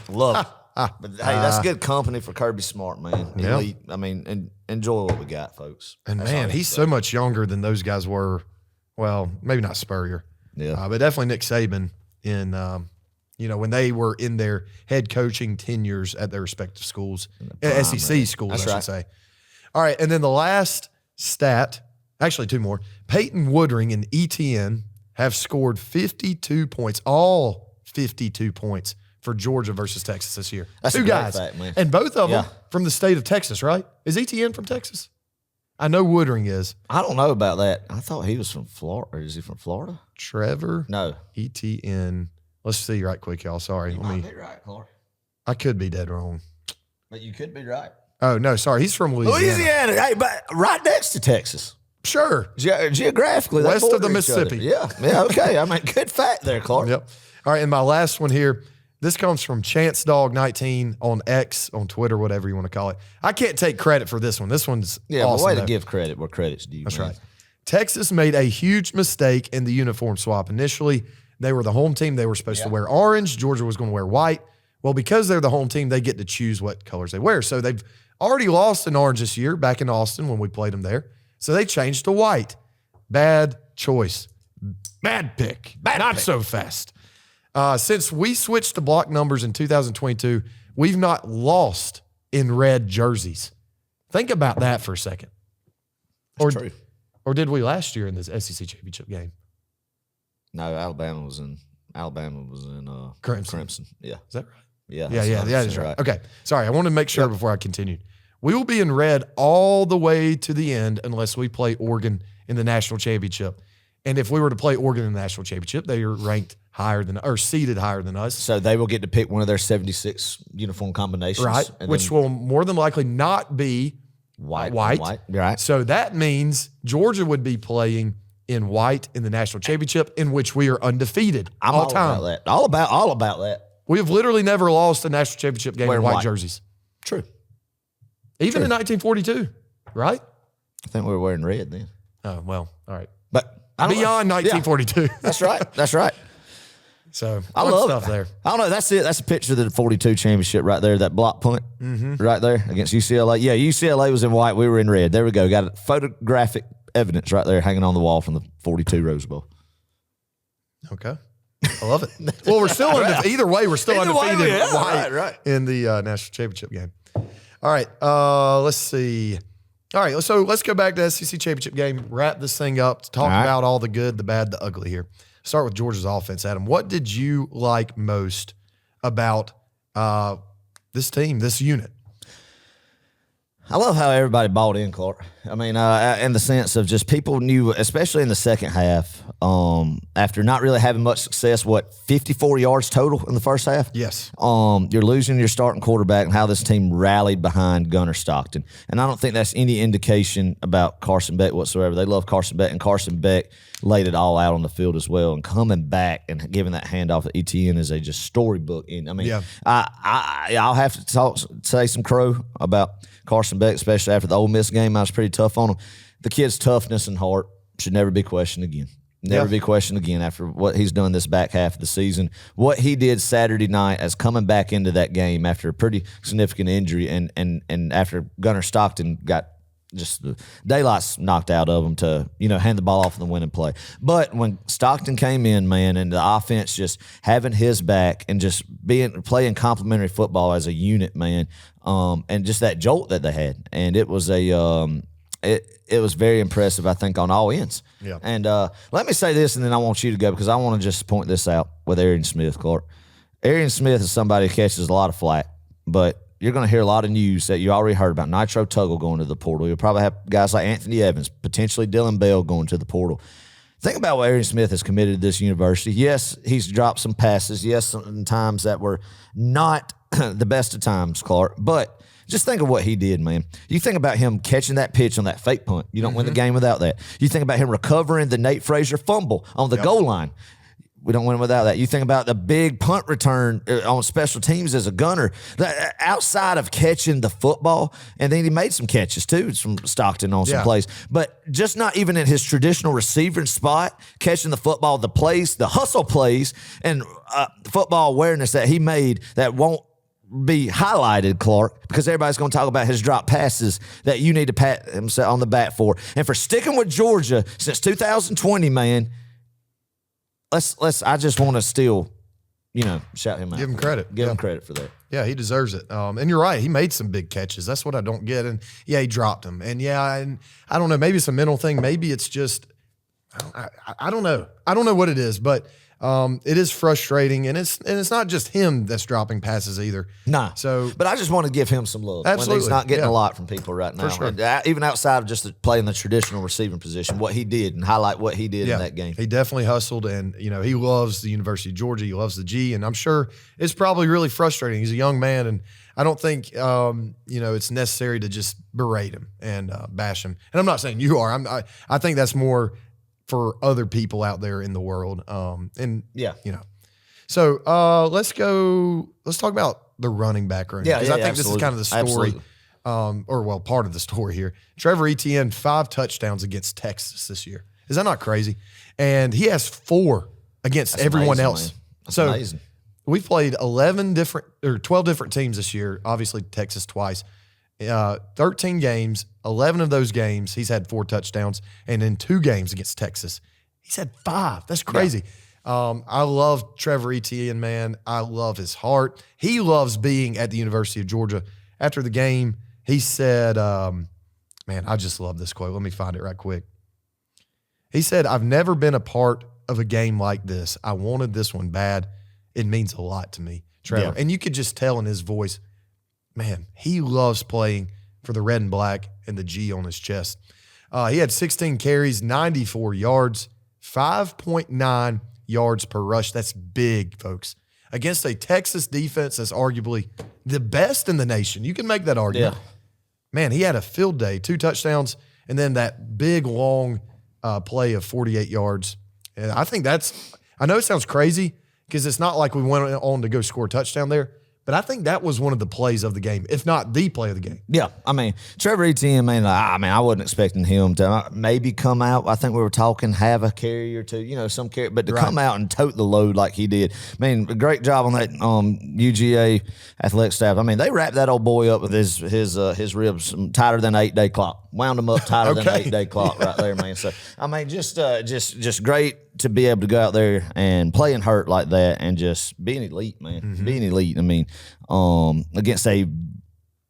Love it. But hey, that's good company for Kirby Smart, man. Yeah. Elite. I mean, enjoy what we got, folks. And That's man, he's so much younger than those guys were. Well, maybe not Spurrier. Yeah. But definitely Nick Saban in, when they were in their head coaching tenures at their respective schools, SEC schools, That's I should right. say. All right. And then the last stat, actually 2 more. Peyton Woodring and ETN have scored 52 points, all 52 points for Georgia versus Texas this year. That's a 2 great guys. fact, man. And both of them Yeah. from the state of Texas, right? Is ETN from Texas? I know Woodring is. I don't know about that. I thought he was from Florida. Is he from Florida? Trevor No. ETN. Let's see right quick, y'all. Sorry. right, Clark. I could be dead wrong. But you could be right. Oh, no, sorry. He's from Louisiana. Hey, but right next to Texas. Sure. Geographically, they West of the border each other. Mississippi. Yeah, okay. I mean, good fact there, Clark. Yep. All right, and my last one here. This comes from Chance Dog 19 on X, on Twitter, whatever you want to call it. I can't take credit for this one. This one's awesome. Way to though. give credit where credit's due. That's man. right. Texas made a huge mistake in the uniform swap. Initially, they were the home team. They were supposed to wear orange. Georgia was going to wear white. Well, because they're the home team, they get to choose what colors they wear. So they've already lost in orange this year back in Austin when we played them there. So they changed to white. Bad choice. Bad pick. Not so fast. Since we switched to block numbers in 2022, we've not lost in red jerseys. Think about that for a second. True. Or did we last year in this SEC championship game? No, Alabama was in Crimson. Yeah. Is that right? Yeah. Yeah, that is right. Okay. Sorry, I wanted to make sure before I continued. We will be in red all the way to the end unless we play Oregon in the national championship. And if we were to play Oregon in the national championship, they are ranked higher than or seeded higher than us. So they will get to pick one of their 76 uniform combinations. Right. Which will more than likely not be white. Right. So that means Georgia would be playing in white in the national championship, in which we are undefeated I'm all all time. about that. All about that. We have literally never lost a national championship game in Wearing white white. jerseys. True. Even in 1942, right? I think we were wearing red then. Oh, well, all right. But I don't know. Beyond 1942. Yeah, that's right. That's right. So, I fun love stuff there. I don't know. That's it. That's a picture of the 42 championship right there. That block punt right there against UCLA. Yeah, UCLA was in white. We were in red. There we go. Got photographic evidence right there hanging on the wall from the 42 Rose Bowl. Okay. I love it. Well, we're still undefeated. Either way, we're still Either way, undefeated yeah, right. in the national championship game. All right. Let's see. All right. So let's go back to the SEC championship game, wrap this thing up, talk All right. about all the good, the bad, the ugly here. Start with Georgia's offense, Adam. What did you like most about this team, this unit? I love how everybody bought in, Clark. I mean, in the sense of just people knew, especially in the second half, after not really having much success, 54 yards total in the first half? Yes. You're losing your starting quarterback and how this team rallied behind Gunner Stockton. And I don't think that's any indication about Carson Beck whatsoever. They love Carson Beck, and Carson Beck laid it all out on the field as well. And coming back and giving that handoff to ETN is a just storybook. I mean, Yeah. I'll have to say some crow about Carson Beck, especially after the Ole Miss game. I was pretty tough on him. The kid's toughness and heart should never be questioned again. Never be questioned again after what he's done this back half of the season. What he did Saturday night as coming back into that game after a pretty significant injury and after Gunner Stockton got just the daylights knocked out of him to, hand the ball off in the winning play. But when Stockton came in, man, and the offense just having his back and just playing complementary football as a unit, man, and just that jolt that they had. And it was it was very impressive, I think, on all ends. Yeah. And let me say this, and then I want you to go, because I want to just point this out with Arian Smith, Clark. Arian Smith is somebody who catches a lot of flack, but you're going to hear a lot of news that you already heard about. Nitro Tuggle going to the portal. You'll probably have guys like Anthony Evans, potentially Dylan Bell going to the portal. Think about what Aaron Smith has committed to this university. Yes, he's dropped some passes. Yes, sometimes that were not the best of times, Clark. But just think of what he did, man. You think about him catching that pitch on that fake punt. You don't win the game without that. You think about him recovering the Nate Frazier fumble on the goal line. We don't win without that. You think about the big punt return on special teams as a gunner. Outside of catching the football, and then he made some catches too from Stockton on some plays. But just not even in his traditional receiving spot, catching the football, the plays, the hustle plays, and football awareness that he made that won't be highlighted, Clark, because everybody's going to talk about his drop passes that you need to pat himself on the back for. And for sticking with Georgia since 2020, man, I just want to still, shout him out. Give him credit. Give him credit for that. Yeah, he deserves it. And you're right. He made some big catches. That's what I don't get. And he dropped them. And and I don't know. Maybe it's a mental thing. Maybe it's just, I don't know. I don't know what it is, but it is frustrating. And it's not just him that's dropping passes either. Nah. But I just want to give him some love. Absolutely. When he's not getting a lot from people right now. For sure. And, even outside of just playing the traditional receiving position, what he did and highlight what he did in that game. He definitely hustled, and he loves the University of Georgia. He loves the G, and I'm sure it's probably really frustrating. He's a young man, and I don't think it's necessary to just berate him and bash him. And I'm not saying you are. I think that's more for other people out there in the world. So let's talk about the running back room. Because I think this is kind of the story, part of the story here. Trevor Etienne, 5 touchdowns against Texas this year. Is that not crazy? And he has 4 against everyone else. That's amazing. We've played 12 different teams this year, obviously Texas twice. 13 games, 11 of those games, he's had 4 touchdowns. And in 2 games against Texas, he's had 5. That's crazy. Yeah. I love Trevor Etienne, man. I love his heart. He loves being at the University of Georgia. After the game, he said, man, I just love this quote. Let me find it right quick. He said, "I've never been a part of a game like this. I wanted this one bad. It means a lot to me, Trevor." Yeah. And you could just tell in his voice, man, he loves playing for the red and black and the G on his chest. He had 16 carries, 94 yards, 5.9 yards per rush. That's big, folks. Against a Texas defense that's arguably the best in the nation. You can make that argument. Yeah. Man, he had a field day, 2 touchdowns, and then that big, long play of 48 yards. And I think I know it sounds crazy because it's not like we went on to go score a touchdown there, but I think that was one of the plays of the game, if not the play of the game. Yeah, I mean, Trevor Etienne, man, I wasn't expecting him to maybe come out. I think we were talking have a carry or two, some carry, but to come out and tote the load like he did, man, great job on that UGA athletic staff. I mean, they wrapped that old boy up with his ribs tighter than an 8-day clock. Wound him up tighter than an 8-day clock right there, man. So I mean, just great to be able to go out there and play and hurt like that and just be an elite, man. Mm-hmm. Being elite. I mean, against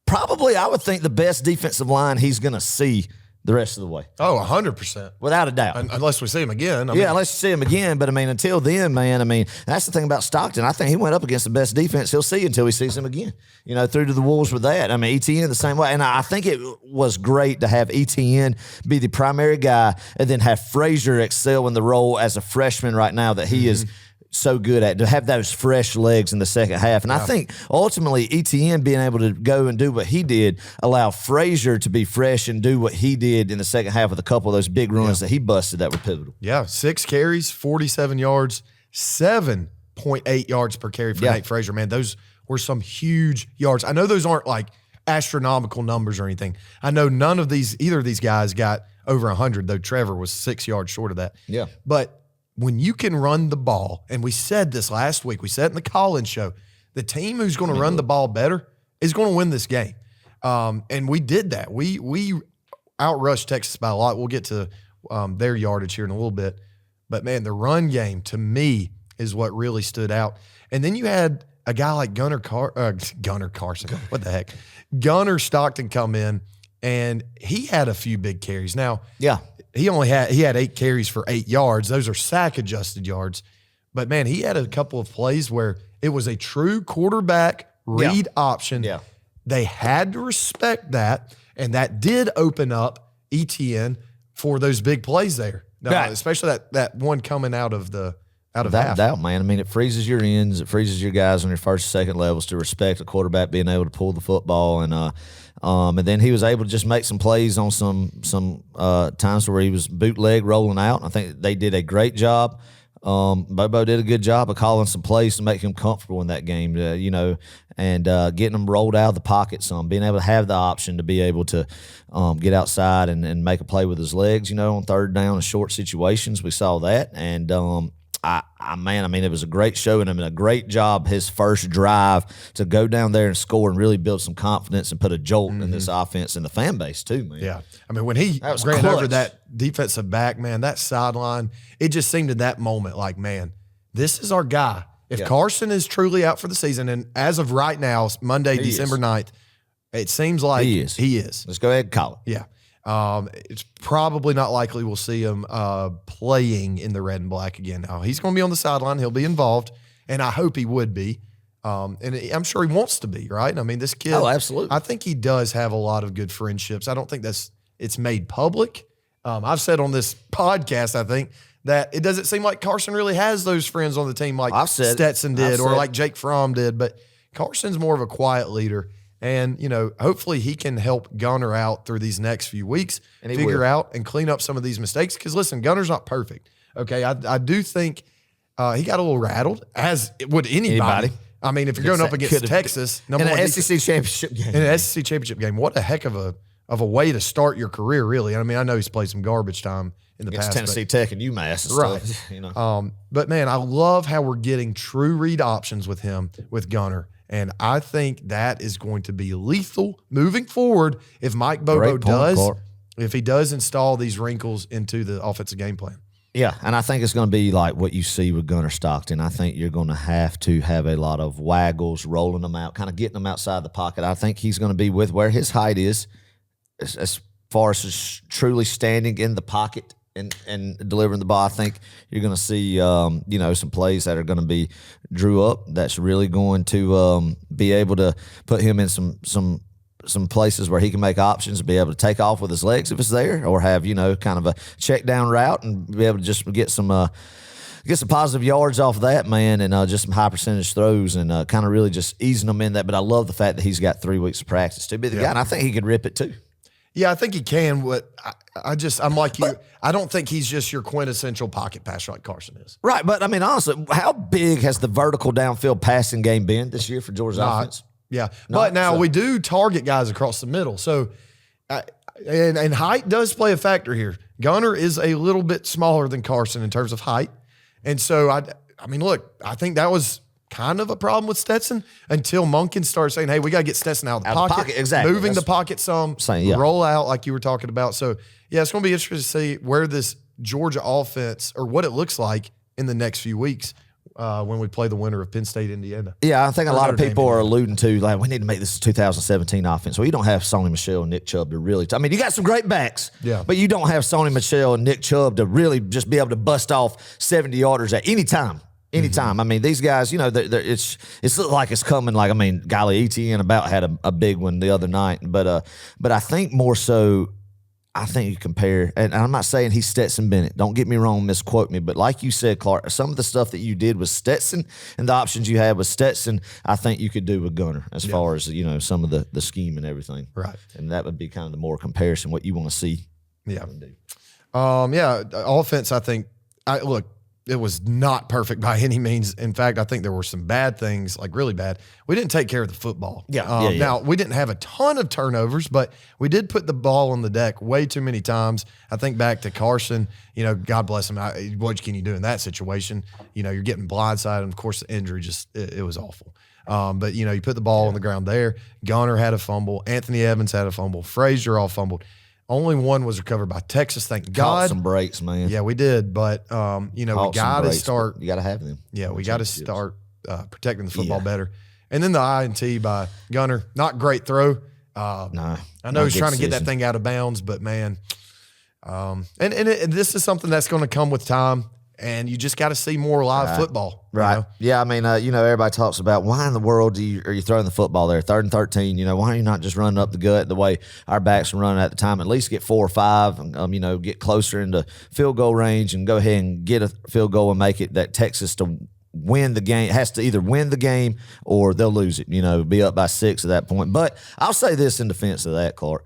probably I would think the best defensive line he's going to see the rest of the way. Oh, 100%. Without a doubt. Unless we see him again. Unless you see him again. But, I mean, until then, man, that's the thing about Stockton. I think he went up against the best defense he'll see until he sees him again, through to the Wolves with that. I mean, Etienne the same way. And I think it was great to have Etienne be the primary guy and then have Frazier excel in the role as a freshman right now that he is so good at, to have those fresh legs in the second half. And I think ultimately Etienne being able to go and do what he did allow Frazier to be fresh and do what he did in the second half with a couple of those big runs that he busted that were pivotal. Yeah, 6 carries, 47 yards, 7.8 yards per carry for Nate Frazier. Man, those were some huge yards. I know those aren't like astronomical numbers or anything. I know either of these guys got over 100, though Trevor was 6 yards short of that. Yeah. But when you can run the ball, and we said this last week, we said it in the call-in show, the team who's going to run the ball better is going to win this game. And we did that. We outrushed Texas by a lot. We'll get to their yardage here in a little bit. But, man, the run game, to me, is what really stood out. And then you had a guy like Gunner Carson. What the heck? Gunner Stockton come in, and he had a few big carries. Now, he had 8 carries for 8 yards. Those are sack-adjusted yards. But, man, he had a couple of plays where it was a true quarterback read option. Yeah. They had to respect that, and that did open up Etienne for those big plays there. Right. especially that one coming out of half. Without doubt, man. I mean, it freezes your ends. It freezes your guys on your first and second levels to respect a quarterback being able to pull the football. And then he was able to just make some plays on some times where he was bootleg rolling out. I think they did a great job. Bobo did a good job of calling some plays to make him comfortable in that game, and getting him rolled out of the pocket some, being able to have the option to be able to get outside and make a play with his legs, on third down and short situations. We saw that. And it was a great show and a great job his first drive to go down there and score and really build some confidence and put a jolt in this offense and the fan base too, man. Yeah. I mean, when he ran clutch. over that defensive back, man, that sideline, it just seemed in that moment like, man, this is our guy. If Carson is truly out for the season, and as of right now, Monday, December 9th, it seems like he is. Let's go ahead and call it. Yeah. It's probably not likely we'll see him playing in the red and black again. Now, he's going to be on the sideline. He'll be involved, and I hope he would be. And I'm sure he wants to be, right? I mean, this kid. Oh, absolutely. I think he does have a lot of good friendships. I don't think it's made public. I've said on this podcast, I think, that it doesn't seem like Carson really has those friends on the team like Stetson did or like Jake Fromm did, but Carson's more of a quiet leader. And, hopefully he can help Gunner out through these next few weeks, and figure out and clean up some of these mistakes. Because, listen, Gunner's not perfect, okay? I do think he got a little rattled, as would anybody. I mean, if you're going up against Texas, in an SEC championship game. In an SEC championship game, what a heck of a way to start your career, really. I mean, I know he's played some garbage time in the past. Tennessee Tech and UMass and right. stuff. But, man, I love how we're getting true read options with him, with Gunner. And I think that is going to be lethal moving forward if Mike Bobo if he does install these wrinkles into the offensive game plan. Yeah, and I think it's going to be like what you see with Gunner Stockton. I think you're going to have a lot of waggles, rolling them out, kind of getting them outside the pocket. I think he's going to be with where his height is as far as truly standing in the pocket and delivering the ball. I think you're going to see, some plays that are going to be drew up. That's really going to be able to put him in some places where he can make options and be able to take off with his legs if it's there, or have kind of a check down route and be able to just get some positive yards off of that, man, and just some high percentage throws and kind of really just easing them in that. But I love the fact that he's got 3 weeks of practice to be the guy, and I think he could rip it too. Yeah, I think he can. But I'm like you. I don't think he's just your quintessential pocket passer like Carson is. Right, but I mean, honestly, how big has the vertical downfield passing game been this year for Georgia's offense? Yeah, but now we do target guys across the middle. So, and height does play a factor here. Gunner is a little bit smaller than Carson in terms of height, and so I mean, look, I think that was kind of a problem with Stetson until Monken started saying, hey, we got to get Stetson out of the pocket. Exactly. Moving the pocket some, roll out like you were talking about. So, yeah, it's going to be interesting to see where this Georgia offense, or what it looks like in the next few weeks when we play the winner of Penn State, Indiana. Yeah, I think a lot of people are alluding to, like, we need to make this a 2017 offense. Well, you don't have Sony Michel and Nick Chubb to really – I mean, you got some great backs, but you don't have Sony Michel and Nick Chubb to really just be able to bust off 70-yarders at any time. Anytime. I mean, these guys, it's like it's coming. Like, I mean, golly, ETN about had a big one the other night, but I think more so, I think you compare, and I'm not saying he's Stetson Bennett. Don't get me wrong, misquote me, but like you said, Clark, some of the stuff that you did with Stetson and the options you had with Stetson, I think you could do with Gunner as far as some of the scheme and everything. Right, and that would be kind of the more comparison what you want to see. Yeah, offense. I think. Look. It was not perfect by any means. In fact, I think there were some bad things, like really bad. We didn't take care of the football. Now, we didn't have a ton of turnovers, but we did put the ball on the deck way too many times. I think back to Carson, God bless him. What can you do in that situation? You're getting blindsided. And of course, the injury it was awful. But, you put the ball on the ground there. Gunner had a fumble. Anthony Evans had a fumble. Frazier all fumbled. Only one was recovered by Texas, thank God. Caught some breaks, man. Yeah, we did. But, we got to start. You got to have them. Yeah, we got to start protecting the football better. And then the INT by Gunner, not great throw. No. I know he's trying to get that thing out of bounds, but, man. And this is something that's going to come with time. And you just got to see more live football. Right. You know? Yeah. I mean, everybody talks about why in the world are you throwing the football there? 3rd and 13. Why are you not just running up the gut the way our backs were running at the time? At least get 4 or 5. And, get closer into field goal range and go ahead and get a field goal and make it that Texas to win the game. It has to either win the game or they'll lose it. Be up by 6 at that point. But I'll say this in defense of that, Clark.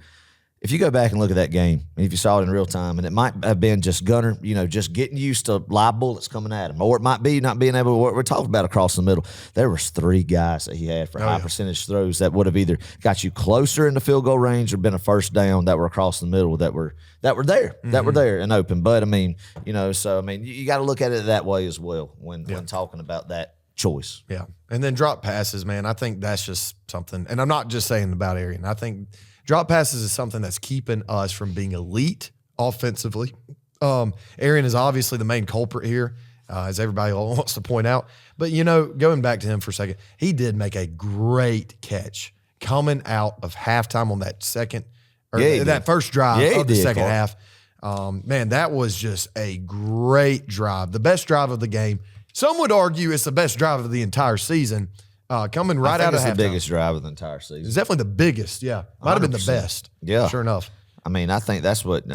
If you go back and look at that game, if you saw it in real time, and it might have been just Gunner, just getting used to live bullets coming at him, or it might be not being able to, what we're talking about across the middle. There was 3 guys that he had for high percentage throws that would have either got you closer in the field goal range or been a first down that were across the middle that were there and open. But you got to look at it that way as well when talking about that choice. Yeah. And then drop passes, man. I think that's just something, and I'm not just saying about Arian. I think drop passes is something that's keeping us from being elite offensively. Arian is obviously the main culprit here, as everybody wants to point out. But, going back to him for a second, he did make a great catch coming out of halftime on that that first drive of the second half. Man, that was just a great drive, the best drive of the game. Some would argue it's the best drive of the entire season. Coming right out of halftime. It's the biggest drive of the entire season. It's definitely the biggest, yeah. Might have been the best. Yeah. Sure enough. I think that's what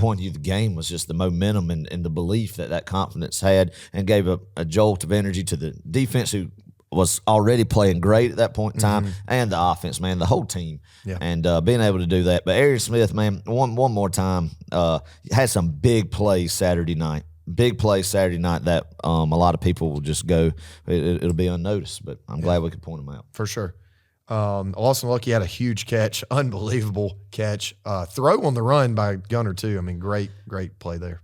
won you the game was just the momentum and the belief that confidence had and gave a jolt of energy to the defense who was already playing great at that point in time and the offense, man, the whole team. Yeah. And being able to do that. But Arian Smith, man, one more time, had some big plays Saturday night. Big play Saturday night that a lot of people will just go, it'll be unnoticed, but I'm glad we could point them out. For sure. Lawson Lucky had a huge catch, unbelievable catch. Throw on the run by Gunner, too. Great play there.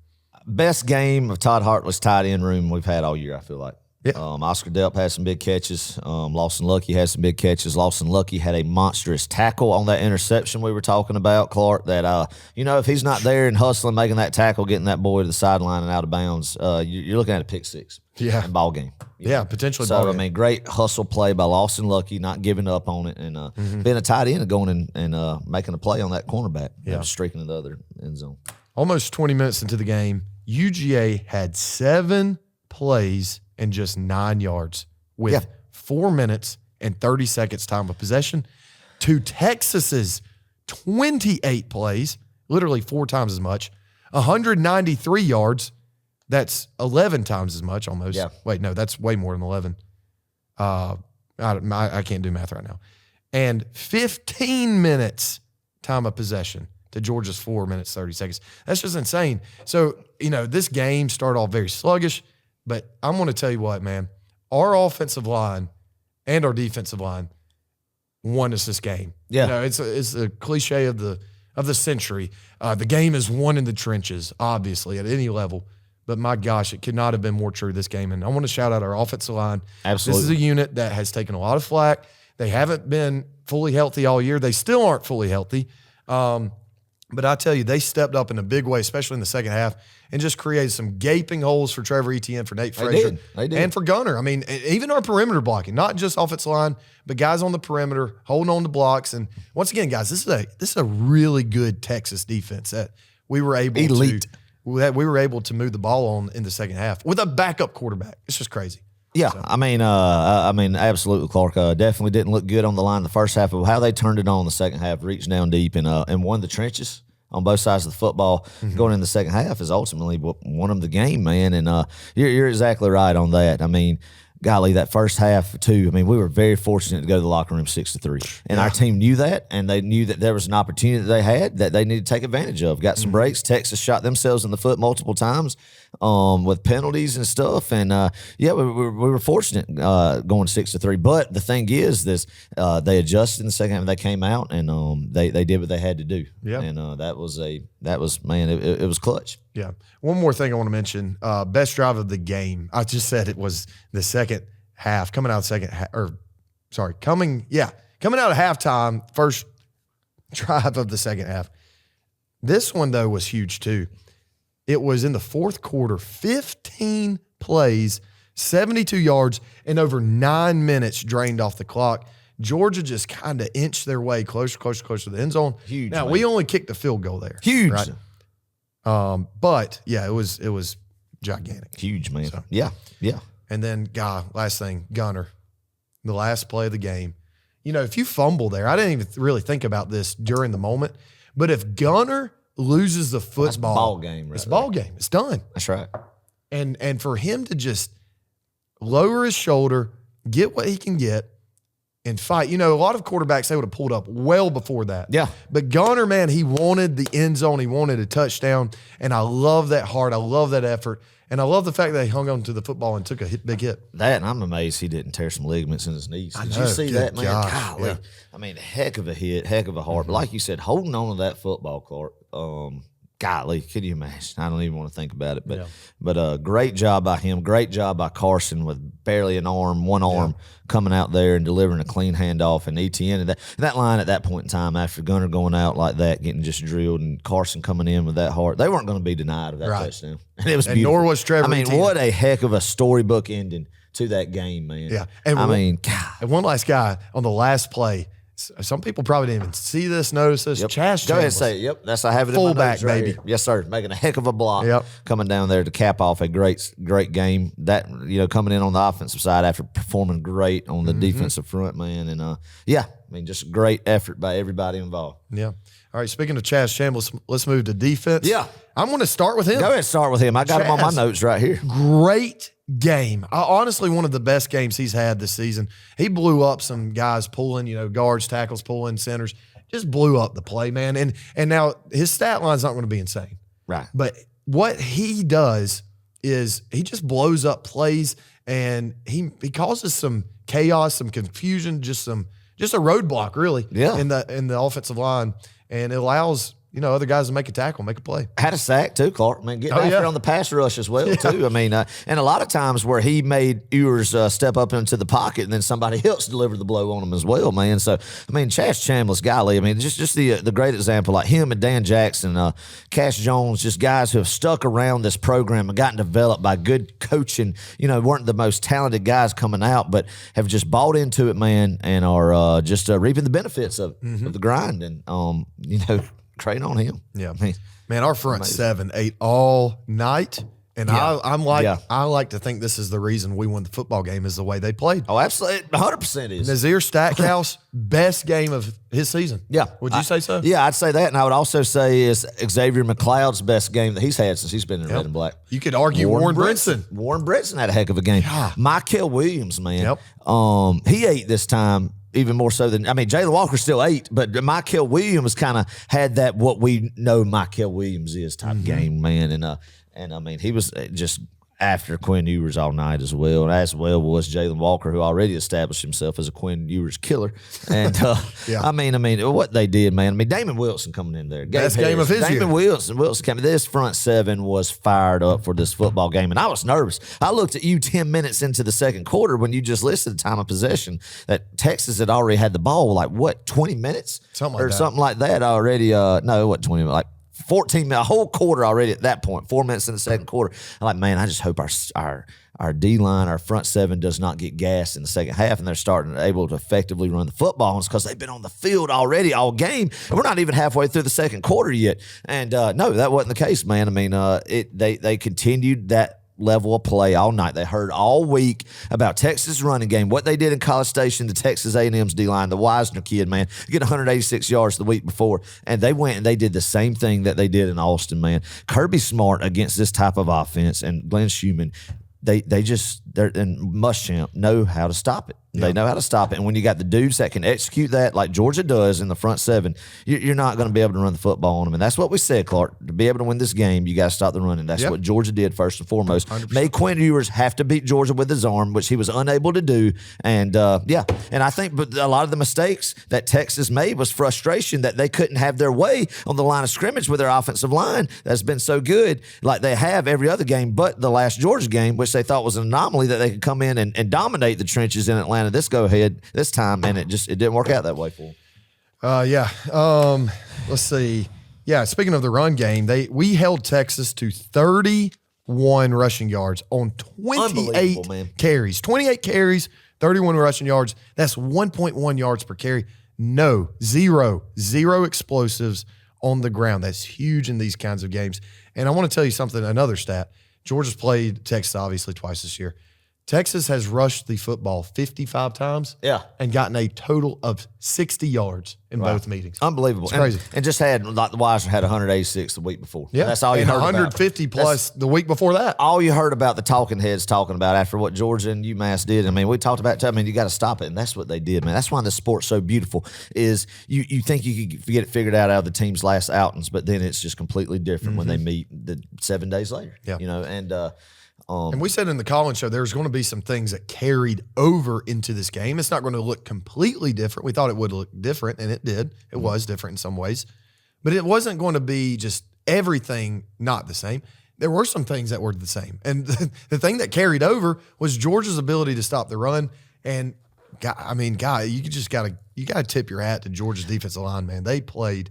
Best game of Todd Hartley's tight end room we've had all year, I feel like. Yeah. Oscar Delp had some big catches. Lawson Lucky had some big catches. Lawson Lucky had a monstrous tackle on that interception we were talking about, Clark, that, if he's not there and hustling, making that tackle, getting that boy to the sideline and out of bounds, you're looking at a pick 6 in ball game. Yeah, potentially so, ball game. Great hustle play by Lawson Lucky, not giving up on it and being a tight end and going and making a play on that cornerback. Streaking in the other end zone. Almost 20 minutes into the game, UGA had 7 plays and just 9 yards with 4 minutes and 30 seconds time of possession to Texas's 28 plays, literally 4 times as much, 193 yards. That's 11 times as much almost. Yeah. Wait, no, that's way more than 11. I can't do math right now. And 15 minutes time of possession to Georgia's 4 minutes, 30 seconds. That's just insane. So, this game started off very sluggish. But I'm going to tell you what, man, our offensive line and our defensive line won us this game. Yeah. It's a cliche of the century. The game is won in the trenches, obviously, at any level. But my gosh, it could not have been more true this game. And I want to shout out our offensive line. Absolutely. This is a unit that has taken a lot of flack. They haven't been fully healthy all year. They still aren't fully healthy. But I tell you, they stepped up in a big way, especially in the second half, and just created some gaping holes for Trevor Etienne, for Nate Frazier, They did. and for Gunner. Even our perimeter blocking, not just offensive line, but guys on the perimeter holding on to blocks. And once again, guys, this is a really good Texas defense that we were able to move the ball on in the second half with a backup quarterback. It's just crazy. Yeah, So. Absolutely, Clark. Definitely didn't look good on the line the first half, of how they turned it on in the second half, reached down deep and won the trenches on both sides of the football. Going in the second half is ultimately what won them the game, man. And you're exactly right on that. Golly, that first half too. We were very fortunate to go to the locker room 6-3, and our team knew that, and they knew that there was an opportunity that they had that they needed to take advantage of. Got some breaks. Texas shot themselves in the foot multiple times with penalties and stuff, and we were fortunate going 6-3. But the thing is, they adjusted in the second half. They came out and they did what they had to do. Yeah, and it was clutch. Yeah. One more thing I want to mention. Best drive of the game. I just said it was the second half. Coming out of halftime, first drive of the second half. This one, though, was huge, too. It was in the fourth quarter, 15 plays, 72 yards, and over 9 minutes drained off the clock. Georgia just kind of inched their way closer to the end zone. Huge. Now, man. we only kicked a field goal there. Huge. Right? But yeah, it was gigantic. Huge, man. So. Yeah. And then, last thing, Gunner, the last play of the game. If you fumble there, I didn't even really think about this during the moment, but if Gunner loses the football, That's ball game, right? It's ball game. It's done. That's right. And for him to just lower his shoulder, get what he can get, and fight. A lot of quarterbacks, they would have pulled up well before that. Yeah. But Gunner, man, he wanted the end zone. He wanted a touchdown. And I love that heart. I love that effort. And I love the fact that he hung on to the football and took a big hit. That, and I'm amazed he didn't tear some ligaments in his knees. Did you see Good that, man? gosh, Golly. yeah. I mean, heck of a hit, heck of a heart. But like you said, holding on to that football, Clark, golly, can you imagine? I don't even want to think about it. But great job by him. Great job by Carson with barely one arm coming out there and delivering a clean handoff. And ETN, and that line at that point in time, after Gunner going out like that, getting just drilled, and Carson coming in with that heart, they weren't going to be denied of that touchdown. And it was beautiful. Nor was Trevor. I mean, Etienne. what a heck of a storybook ending to that game, man. Yeah. And And God. one last guy on the last play. Some people probably didn't even see this, notice this. Yep. Chas Go ahead and Chambliss. say it. Yep, that's I have it in my Fullback, notes right baby. here. Yes, sir. Making a heck of a block. Yep. Coming down there to cap off a great game. That coming in on the offensive side after performing great on the defensive front, man. And just great effort by everybody involved. Yeah. All right. Speaking of Chas Chambliss, let's move to defense. Yeah. I'm going to start with him. Go ahead and start with him. I got him on my Chas. notes right here. Great game. Honestly, one of the best games he's had this season. He blew up some guys pulling, guards, tackles, pulling, centers. Just blew up the play, man. And now his stat line's not going to be insane. Right. But what he does is he just blows up plays, and he causes some chaos, some confusion, just a roadblock really in the offensive line, and it allows other guys to make a tackle, make a play. Had a sack too, Clark. Man, getting after on the pass rush as well too. I mean, and a lot of times where he made Ewers step up into the pocket, and then somebody else delivered the blow on him as well, man. So I mean, Chas Chambliss, golly, I mean, just the great example, like him and Dan Jackson, Cash Jones, just guys who have stuck around this program and gotten developed by good coaching. Weren't the most talented guys coming out, but have just bought into it, man, and are just reaping the benefits of the grind, and Great on him. Yeah, I mean, man, our front seven ate all night, and Yeah. I like to think this is the reason we won the football game is the way they played. oh, absolutely, 100% is. Nazir Stackhouse, best game of his season. Yeah. Would you say so? Yeah, I'd say that. And I would also say is Xavier McLeod's best game that he's had since he's been in red and black. You could argue Warren Brinson. Warren Brinson had a heck of a game. Yeah. Michael Williams, man. Yep. He ate this time even more so than, Jalen Walker still ate, but Michael Williams kind of had that what we know Michael Williams is type game, man. And I mean, he was just after Quinn Ewers all night as well. And as well was Jalen Walker, who already established himself as a Quinn Ewers killer. And I mean, what they did, man. I mean, Damon Wilson coming in there. Best game of his year. Damon Wilson came. This front seven was fired up for this football game, and I was nervous. I looked at you 10 minutes into the second quarter when you just listed the time of possession that Texas had already had the ball. Like what, 20 minutes, something like or that. something like that already. No, what 20 minutes? Like 14 minutes, a whole quarter already at that point, 4 minutes in the second quarter. I'm like, man, I just hope our D-line, our front seven does not get gassed in the second half, and they're starting able to effectively run the football. It's because they've been on the field already all game, and we're not even halfway through the second quarter yet. And no, that wasn't the case, man. I mean, they continued that level of play all night. They heard all week about Texas running game, what they did in College Station, the Texas A&M's D-line, the Wisner kid, man, get 186 yards the week before, and they went and they did the same thing that they did in Austin, man. Kirby Smart against this type of offense and Glenn Schumann, they're and Muschamp know how to stop it. They know how to stop it. And when you got the dudes that can execute that, like Georgia does in the front seven, you're not going to be able to run the football on them. And that's what we said, Clark. To be able to win this game, you got to stop the running. That's what Georgia did first and foremost. 100%. Made Quinn Ewers have to beat Georgia with his arm, which he was unable to do. And, and I think but a lot of the mistakes that Texas made was frustration that they couldn't have their way on the line of scrimmage with their offensive line that's been so good, like they have every other game but the last Georgia game, which they thought was an anomaly that they could come in and dominate the trenches in Atlanta this time, and it didn't work out that way for them. Let's see. Yeah, speaking of the run game, we held Texas to 31 rushing yards on 28 carries. 28 carries, 31 rushing yards. That's 1.1 yards per carry. Zero explosives on the ground. That's huge in these kinds of games. And I want to tell you something, another stat. Georgia's played Texas obviously twice this year. Texas has rushed the football 55 times and gotten a total of 60 yards in both meetings. Unbelievable. It's crazy. And just had, like the Wiser had 186 the week before. Yeah. That's all you heard 150 about. plus the week before that. All you heard about the talking heads talking about after what Georgia and UMass did. I mean, we talked about it. I mean, you got to stop it. And that's what they did, man. That's why the sport's so beautiful is you think you could get it figured out of the team's last outings, but then it's just completely different when they meet 7 days later. Yeah. You know, and and we said in the Collins show, there's going to be some things that carried over into this game. It's not going to look completely different. We thought it would look different, and it did. It was different in some ways. But it wasn't going to be just everything not the same. There were some things that were the same. And the thing that carried over was Georgia's ability to stop the run. And, you just got to tip your hat to Georgia's defensive line, man. They played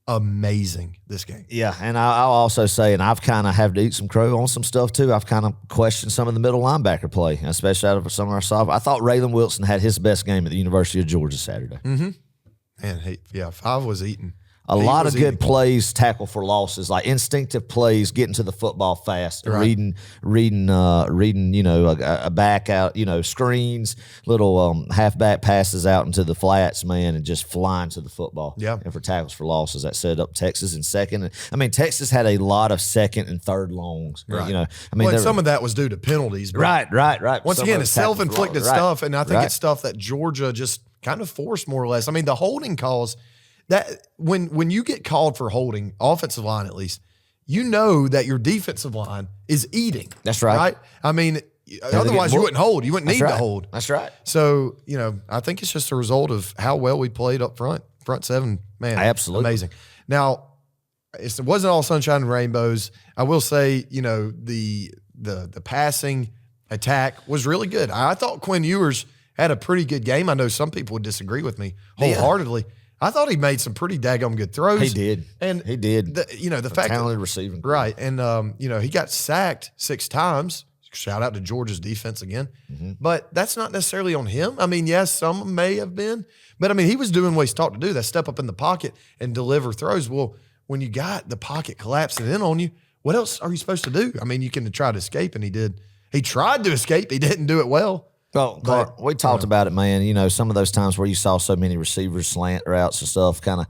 amazing this game. Yeah, and I'll also say, and I've kind of had to eat some crow on some stuff too. I've kind of questioned some of the middle linebacker play, especially out of some of our soft. I thought Raylan Wilson had his best game at the University of Georgia Saturday. Mm-hmm. Man, Five was eating. A lot of good plays, tackle for losses, like instinctive plays, getting to the football fast, reading, you know, a back out, you know, screens, little halfback passes out into the flats, man, and just flying to the football. Yeah. And for tackles for losses, that set up Texas in second. I mean, Texas had a lot of second and third longs. Right. You know, I mean, some of that was due to penalties. But right. Once again, it's self-inflicted stuff, and I think Right. it's stuff that Georgia just kind of forced more or less. I mean, the holding calls. That when you get called for holding, offensive line at least, you know that your defensive line is eating. That's right. Right? I mean, otherwise you wouldn't hold. You wouldn't need to hold. That's right. So, you know, I think it's just a result of how well we played up front. Front seven, man. Absolutely. Amazing. Now, it wasn't all sunshine and rainbows. I will say, you know, the passing attack was really good. I thought Quinn Ewers had a pretty good game. I know some people would disagree with me wholeheartedly. I thought he made some pretty daggone good throws. He did. And he did. The fact talented that, receiving. Right. And, you know, he got sacked 6 times. Shout out to Georgia's defense again. Mm-hmm. But that's not necessarily on him. I mean, yes, some may have been. But, I mean, he was doing what he's taught to do. That step up in the pocket and deliver throws. Well, when you got the pocket collapsing in on you, what else are you supposed to do? I mean, you can try to escape, and he did. He tried to escape. He didn't do it well. Well, Clark, we talked about it, man. You know, some of those times where you saw so many receivers, slant routes and stuff, kind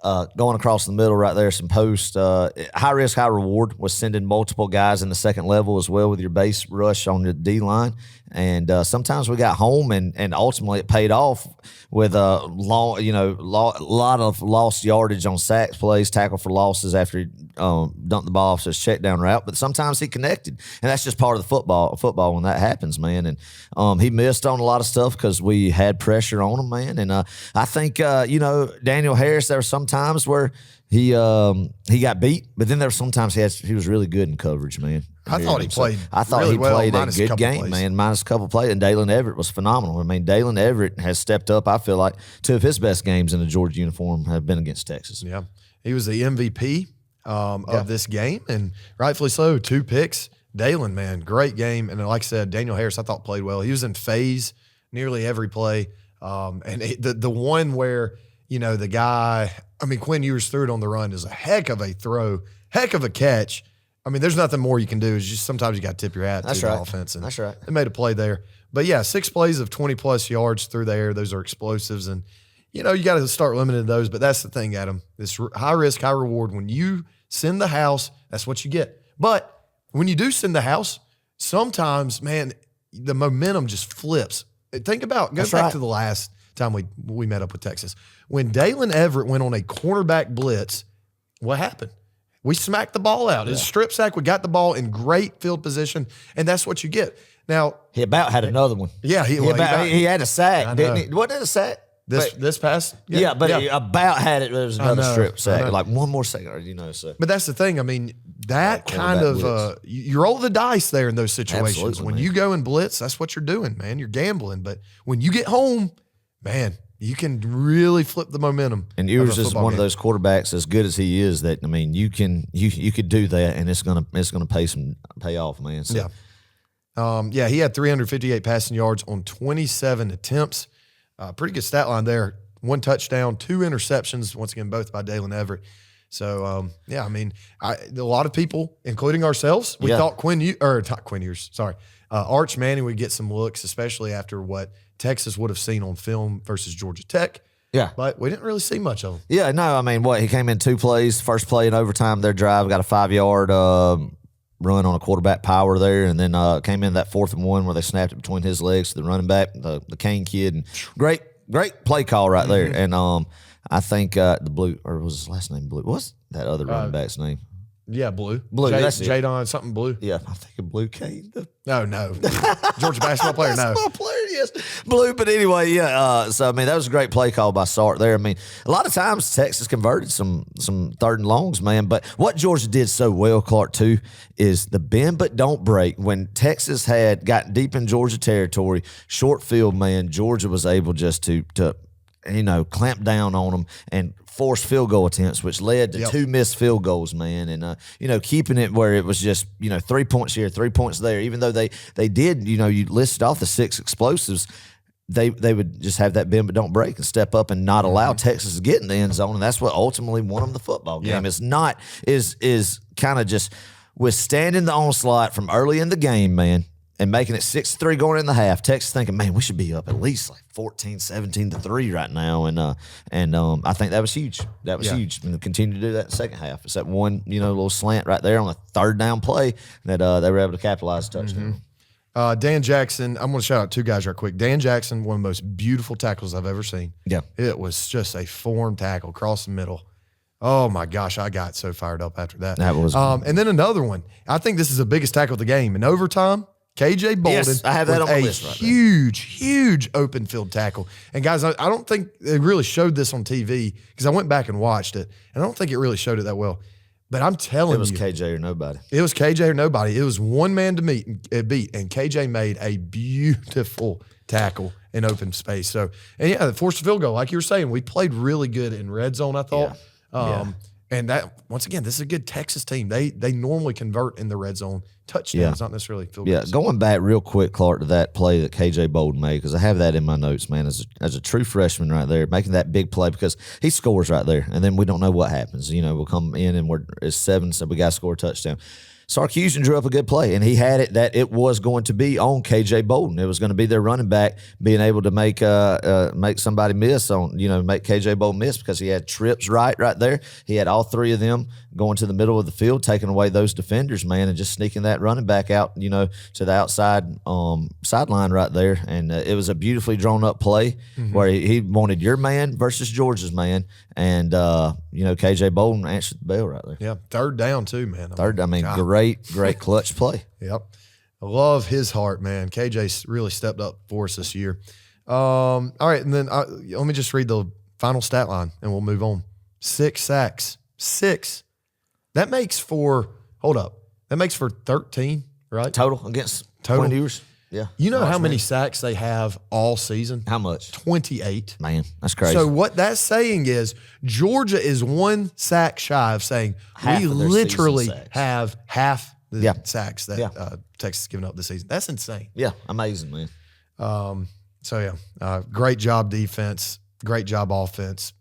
of going across the middle right there, some post. High risk, high reward was sending multiple guys in the second level as well with your base rush on the D line. And sometimes we got home, and ultimately it paid off with a lot of lost yardage on sacks plays, tackle for losses after he dumped the ball off his check down route. But sometimes he connected, and that's just part of the football when that happens, man. And he missed on a lot of stuff because we had pressure on him, man. And I think Daniel Harris, there were some times where he got beat, but then there were sometimes he was really good in coverage, man. I thought he played really a good game, man, minus a couple plays. And Dalen Everett was phenomenal. I mean, Dalen Everett has stepped up. I feel like 2 of his best games in a Georgia uniform have been against Texas. Yeah. He was the MVP of this game, and rightfully so. 2 picks. Dalen, man, great game. And like I said, Daniel Harris, I thought played well. He was in phase nearly every play. And the one where, you know, the guy, I mean, Quinn Ewers threw it on the run is a heck of a throw, heck of a catch. I mean, there's nothing more you can do. It's just sometimes you got to tip your hat to the offense. And that's right. They made a play there. But, yeah, 6 plays of 20-plus yards through the air. Those are explosives. And, you know, you got to start limiting those. But that's the thing, Adam. This high risk, high reward. When you send the house, that's what you get. But when you do send the house, sometimes, man, the momentum just flips. Think about, go back to the last time we met up with Texas. When Dalen Everett went on a cornerback blitz, what happened? We smacked the ball out. His strip sack, we got the ball in great field position, and that's what you get. Now he about had another one. Yeah, he had a sack, didn't he? What did a sack? This pass? Yeah, but he about had it. There was another strip sack, like one more second, you know. So, but that's the thing. I mean, that kind of you roll the dice there in those situations. Absolutely, when man. you go and blitz, that's what you're doing, man. You're gambling. But when you get home, man, you can really flip the momentum. And Ewers is one of those quarterbacks, as good as he is, that I mean, you could do that, and it's gonna pay off, man. So. Yeah. He had 358 passing yards on 27 attempts. Pretty good stat line there. 1 touchdown, 2 interceptions. Once again, both by Dalen Everett. So, yeah, I mean, a lot of people, including ourselves, we thought Arch Manning would get some looks, especially after what Texas would have seen on film versus Georgia Tech. Yeah. But we didn't really see much of him. Yeah, no, I mean, he came in 2 plays, first play in overtime, their drive, got a 5-yard run on a quarterback power there, and then came in that 4th and 1 where they snapped it between his legs to the running back, the Kane kid. And great play call right there. And I think the Blue, or was his last name Blue? What's that other running back's name? Yeah, Blue. That's it. Jadon, something Blue. Yeah, I think of Blue Kane. No. Georgia basketball player, no. Basketball player, yes. Blue, but anyway, yeah. So, I mean, that was a great play call by Sark there. I mean, a lot of times Texas converted some 3rd and longs, man. But what Georgia did so well, Clark, too, is the bend but don't break. When Texas had gotten deep in Georgia territory, short field, man, Georgia was able just to clamp down on them and force field goal attempts, which led to 2 missed field goals, man. And, keeping it where it was just, 3 points here, 3 points there, even though they did, you listed off the 6 explosives, they would just have that bend but don't break and step up and not allow Texas to get in the end zone. And that's what ultimately won them the football game. Yeah. Is kind of just withstanding the onslaught from early in the game, man, and making it 6-3 going in the half. Texas thinking, man, we should be up at least like 14, 17-3 right now. And I think that was huge. That was huge. And they'll continue to do that in the second half. It's that one, little slant right there on the 3rd down play that they were able to capitalize the touchdown. Dan Jackson, I'm going to shout out 2 guys right quick. Dan Jackson, one of the most beautiful tackles I've ever seen. Yeah. It was just a form tackle across the middle. Oh, my gosh, I got so fired up after that. That was and then another one. I think this is the biggest tackle of the game. In overtime, KJ Bolden, yes, I have that on my list right huge open field tackle. And guys, I don't think they really showed this on TV because I went back and watched it, and I don't think it really showed it that well. But I'm telling you, it was KJ or nobody. It was KJ or nobody. It was one man to beat, and KJ made a beautiful tackle in open space. So, and yeah, the forced field goal, like you were saying, we played really good in red zone, I thought. And that, once again, this is a good Texas team. They normally convert in the red zone touchdowns, not necessarily field goals. Yeah, going back real quick, Clark, to that play that KJ Bolden made, because I have that in my notes, man, as a true freshman right there, making that big play because he scores right there, and then we don't know what happens. We'll come in and it's 7, so we got to score a touchdown. Sarkisian drew up a good play, and he had it that it was going to be on KJ Bolden. It was going to be their running back being able to make somebody miss make KJ Bolden miss because he had trips right there. He had all 3 of them going to the middle of the field, taking away those defenders, man, and just sneaking that running back out, to the outside sideline right there. And it was a beautifully drawn up play where he wanted your man versus Georgia's man, and KJ Bolden answered the bell right there. Yeah, 3rd down too, man. Great clutch play. Yep. I love his heart, man. KJ's really stepped up for us this year. All right, and then let me just read the final stat line, and we'll move on. 6 sacks. 6. That makes for 13, right? Total against 20 years. Yeah. You know how many sacks they have all season? How much? 28. Man, that's crazy. So what that's saying is Georgia is 1 sack shy of saying we literally have half the sacks that Texas has given up this season. That's insane. Yeah, amazing, man. Great job defense, great job offense.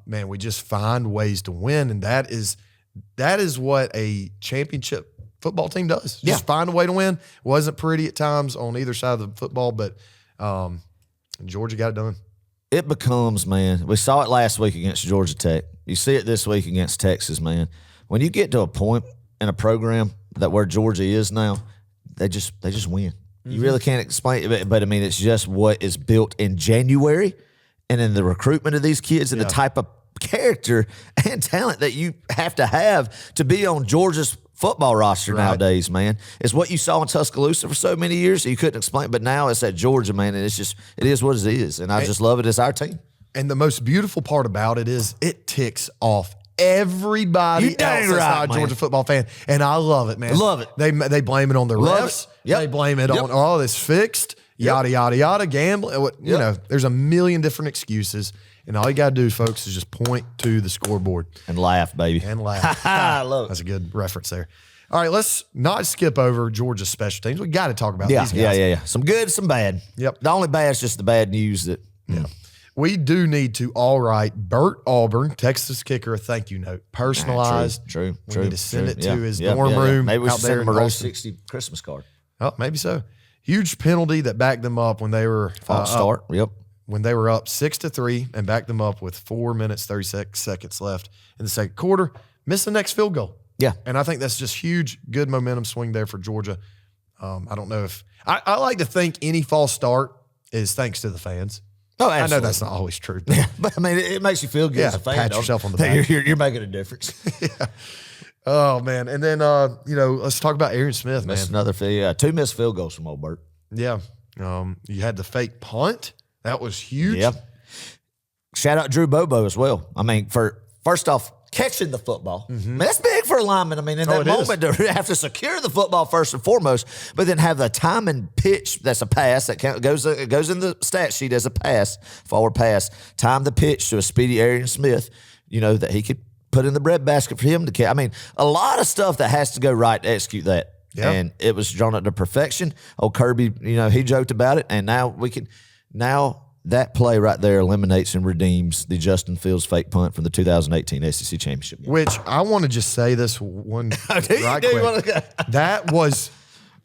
Man, we just find ways to win, and that is what a championship football team does. Just find a way to win. Wasn't pretty at times on either side of the football, but Georgia got it done. It becomes, man, we saw it last week against Georgia Tech. You see it this week against Texas, man. When you get to a point in a program that where Georgia is now, they just win. You really can't explain it, but I mean, it's just what is built in January and in the recruitment of these kids and the type of character and talent that you have to be on Georgia's football roster nowadays, man. It's what you saw in Tuscaloosa for so many years. So you couldn't explain, but now it's at Georgia, man, and it is what it is. And I just love it as our team. And the most beautiful part about it is it ticks off everybody else that's not a Georgia football fan. And I love it, man. Love it. They blame it on the refs. They blame it on all this fixed, yada, yada, yada, gambling. You know, there's a million different excuses. And all you got to do, folks, is just point to the scoreboard. And laugh, baby. And laugh. I love it. That's a good reference there. All right, let's not skip over Georgia's special teams. We got to talk about these guys. Yeah. Some good, some bad. Yep. The only bad is just the bad news that, We do need to all write Bert Auburn, Texas kicker, a thank you note, personalized. True. We need to send it to Yeah, his yeah, dorm yeah, yeah. room Maybe we out should there send in him a Row Austin. 60 Christmas card. Oh, maybe so. Huge penalty that backed them up when they were False start. Yep. when they were up 6-3 and backed them up with 4 minutes 36 seconds left in the second quarter. Missed the next field goal. Yeah. And I think that's just huge, good momentum swing there for Georgia. I don't know if I like to think any false start is thanks to the fans. Oh, I know absolutely. that's not always true. But I mean, it makes you feel good Yeah, as a fan. pat don't yourself it? on the back. You're making a difference. Oh man, and then let's talk about Aaron Smith, man. That's another two missed field goals from old Bert. Yeah, you had the fake punt. That was huge. Yep. Shout out Drew Bobo as well. I mean, for first off, catching the football. Man, that's big for a lineman. I mean, in that it is. moment, to have to secure the football first and foremost, but then have the time and pitch that's a pass that goes in the stat sheet as a pass, forward pass. Time the pitch to a speedy Aaron Smith, that he could put in the breadbasket for him to catch. I mean, a lot of stuff that has to go right to execute that. Yeah. And it was drawn up to perfection. Old Kirby, he joked about it, and now that play right there eliminates and redeems the Justin Fields fake punt from the 2018 SEC Championship game. Which I want to just say this one Do you right quick. wanna go? That was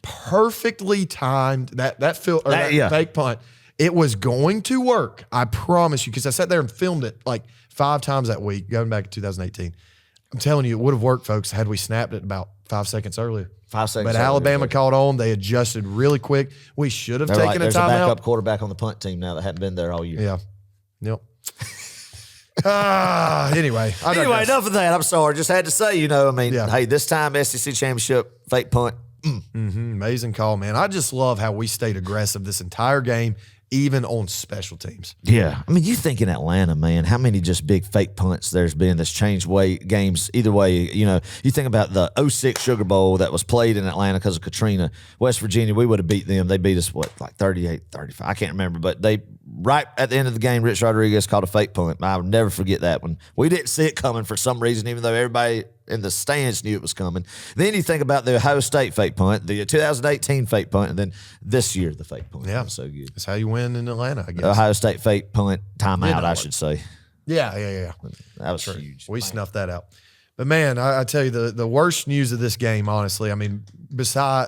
perfectly timed. That fake punt. It was going to work. I promise you, because I sat there and filmed it like 5 times that week, going back to 2018. I'm telling you, it would have worked, folks, had we snapped it about 5 seconds earlier. 5 seconds. But Alabama caught on. They adjusted really quick. We should have taken a There's a timeout. backup quarterback on the punt team now that hadn't been there all year. Yeah. Yep. Anyway. I Anyway, digress. enough of that. I'm sorry. Just had to say, Yeah. hey, this time SEC Championship, fake punt. Amazing call, man. I just love how we stayed aggressive this entire game, even on special teams. Yeah. I mean, you think in Atlanta, man, how many just big fake punts there's been that's changed games either way. You think about the 06 Sugar Bowl that was played in Atlanta because of Katrina. West Virginia, we would have beat them. They beat us, like 38-35? I can't remember. But right at the end of the game, Rich Rodriguez called a fake punt. I'll never forget that one. We didn't see it coming for some reason, even though everybody in the stands knew it was coming. Then you think about the Ohio State fake punt, the 2018 fake punt, and then this year the fake punt. Yeah. That was so good. That's how you win in Atlanta, I guess. Ohio State fake punt timeout, I it. should say. Yeah. That was huge. We snuffed that out. But, man, I tell you, the worst news of this game, honestly, I mean,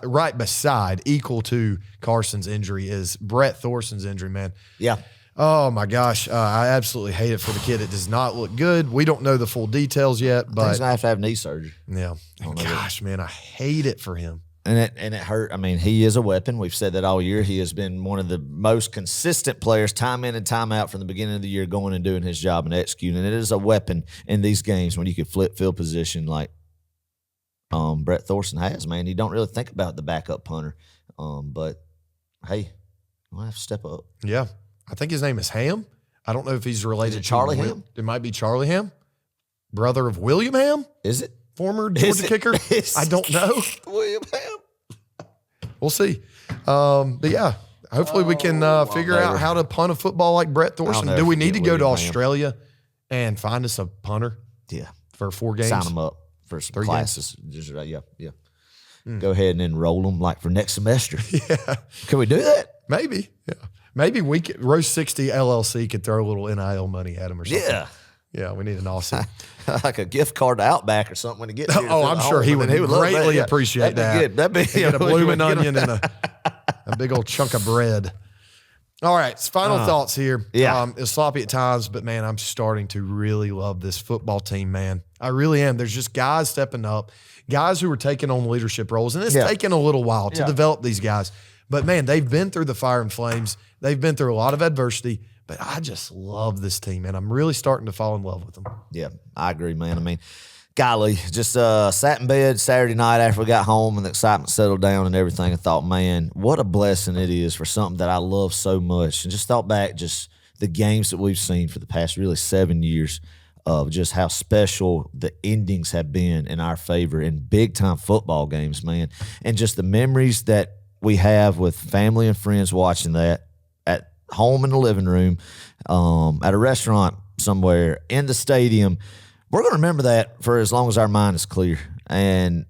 right beside, equal to Carson's injury is Brett Thorson's injury, man. Yeah. Oh, my gosh. I absolutely hate it for the kid. It does not look good. We don't know the full details yet, He's but, going to have knee surgery. yeah. Gosh, man, I hate it for him. And it hurt. I mean, he is a weapon. We've said that all year. He has been one of the most consistent players, time in and time out, from the beginning of the year, going and doing his job and executing. And it is a weapon in these games when you can flip field position like Brett Thorson has, man. You don't really think about the backup punter. But, hey, we'll have to step up. Yeah. I think his name is Ham. I don't know if he's related Is it Charlie to Ham? It might be Charlie Ham, brother of William Ham, Is it? former Georgia kicker. I don't know. William Ham. We'll see. But yeah, hopefully we can figure out how to punt a football like Brett Thorson. never Do we need to forget go to William Ham. Australia and find us a punter Yeah. for 4 games? Sign them up for some 3 classes. Just, yeah. Go ahead and enroll them like for next semester. Yeah, Can we do that? maybe. Yeah, maybe we could. Row 60 LLC could throw a little NIL money at him or something. Yeah. Yeah, we need an Aussie. Like a gift card to Outback or something when he gets here. Oh, I'm sure he would love greatly that. appreciate That'd that. be good. That'd be Get a blooming onion and a big old chunk of bread. All right, final thoughts here. Yeah. It's sloppy at times, but, man, I'm starting to really love this football team, man. I really am. There's just guys stepping up, guys who are taking on leadership roles, and it's taken a little while to develop these guys. But, man, they've been through the fire and flames. They've been through a lot of adversity, but I just love this team, man. I'm really starting to fall in love with them. Yeah, I agree, man. I mean, golly, just sat in bed Saturday night after we got home and the excitement settled down and everything. I thought, man, what a blessing it is for something that I love so much. And just thought back just the games that we've seen for the past really 7 years of just how special the endings have been in our favor in big-time football games, man. And just the memories that we have with family and friends watching that at home in the living room, at a restaurant somewhere, in the stadium. We're going to remember that for as long as our mind is clear. And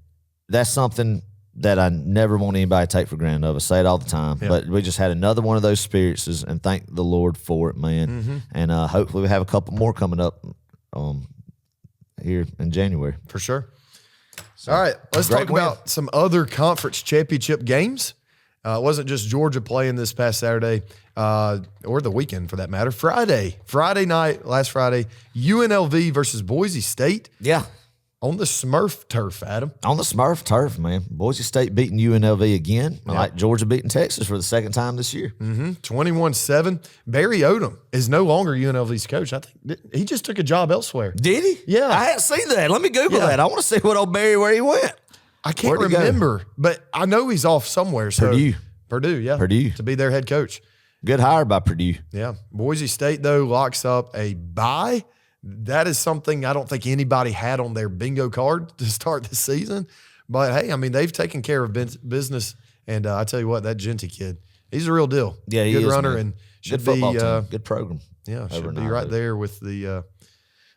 that's something that I never want anybody to take for granted of. I say it all the time, but we just had another one of those experiences, and thank the Lord for it, man. And hopefully we have a couple more coming up here in January. For sure. All right, let's talk about some other conference championship games. It wasn't just Georgia playing this past Saturday, or the weekend for that matter. Friday night, last Friday, UNLV versus Boise State. Yeah. On the Smurf turf, Adam. On the Smurf turf, man. Boise State beating UNLV again, like Georgia beating Texas for the second time this year. 21-7. Barry Odom is no longer UNLV's coach. I think he just took a job elsewhere. Did he? Yeah. I hadn't seen that. Let me Google that. I want to see what old Barry, where he went. I can't remember, but I know he's off somewhere. So Purdue, yeah. Purdue. To be their head coach. Good hire by Purdue. Yeah. Boise State, though, locks up a bye. That is something I don't think anybody had on their bingo card to start the season. But, hey, I mean, they've taken care of business. And I tell you what, that Genty kid, he's a real deal. Yeah, he is. Good runner, man. and Good should football be team. Good program. Yeah, should be right there with the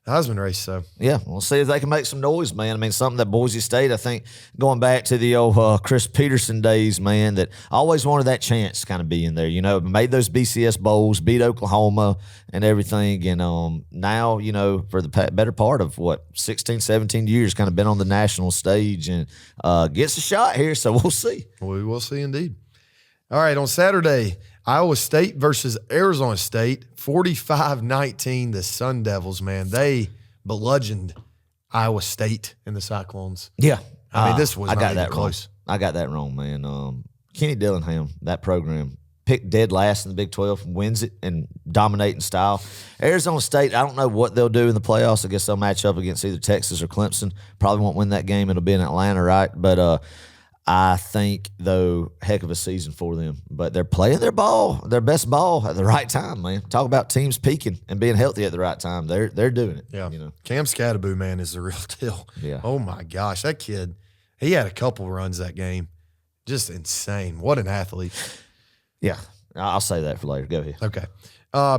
Heisman race. So yeah, we'll see if they can make some noise, man. I mean, something that Boise State, I think, going back to the old Chris Peterson days, man, that I always wanted that chance to kind of be in there. You know, made those BCS bowls, beat Oklahoma and everything, and now, you know, for the better part of 16, 17 years, kind of been on the national stage and gets a shot here. So we'll see. We will see indeed. All right, on Saturday, Iowa State versus Arizona State, 45-19, the Sun Devils, man. They bludgeoned Iowa State in the Cyclones. Yeah. I mean, this was not even close. I got that wrong, man. Kenny Dillingham, that program, picked dead last in the Big 12, wins it and dominating style. Arizona State, I don't know what they'll do in the playoffs. I guess they'll match up against either Texas or Clemson. Probably won't win that game. It'll be in Atlanta, right? But I think, though, heck of a season for them. But they're playing their best ball at the right time, man. Talk about teams peaking and being healthy at the right time. They're doing it. Yeah. You know? Cam Scattaboo, man, is the real deal. Yeah. Oh, my gosh. That kid, he had a couple runs that game. Just insane. What an athlete. Yeah. I'll say that for later. Go ahead. Okay.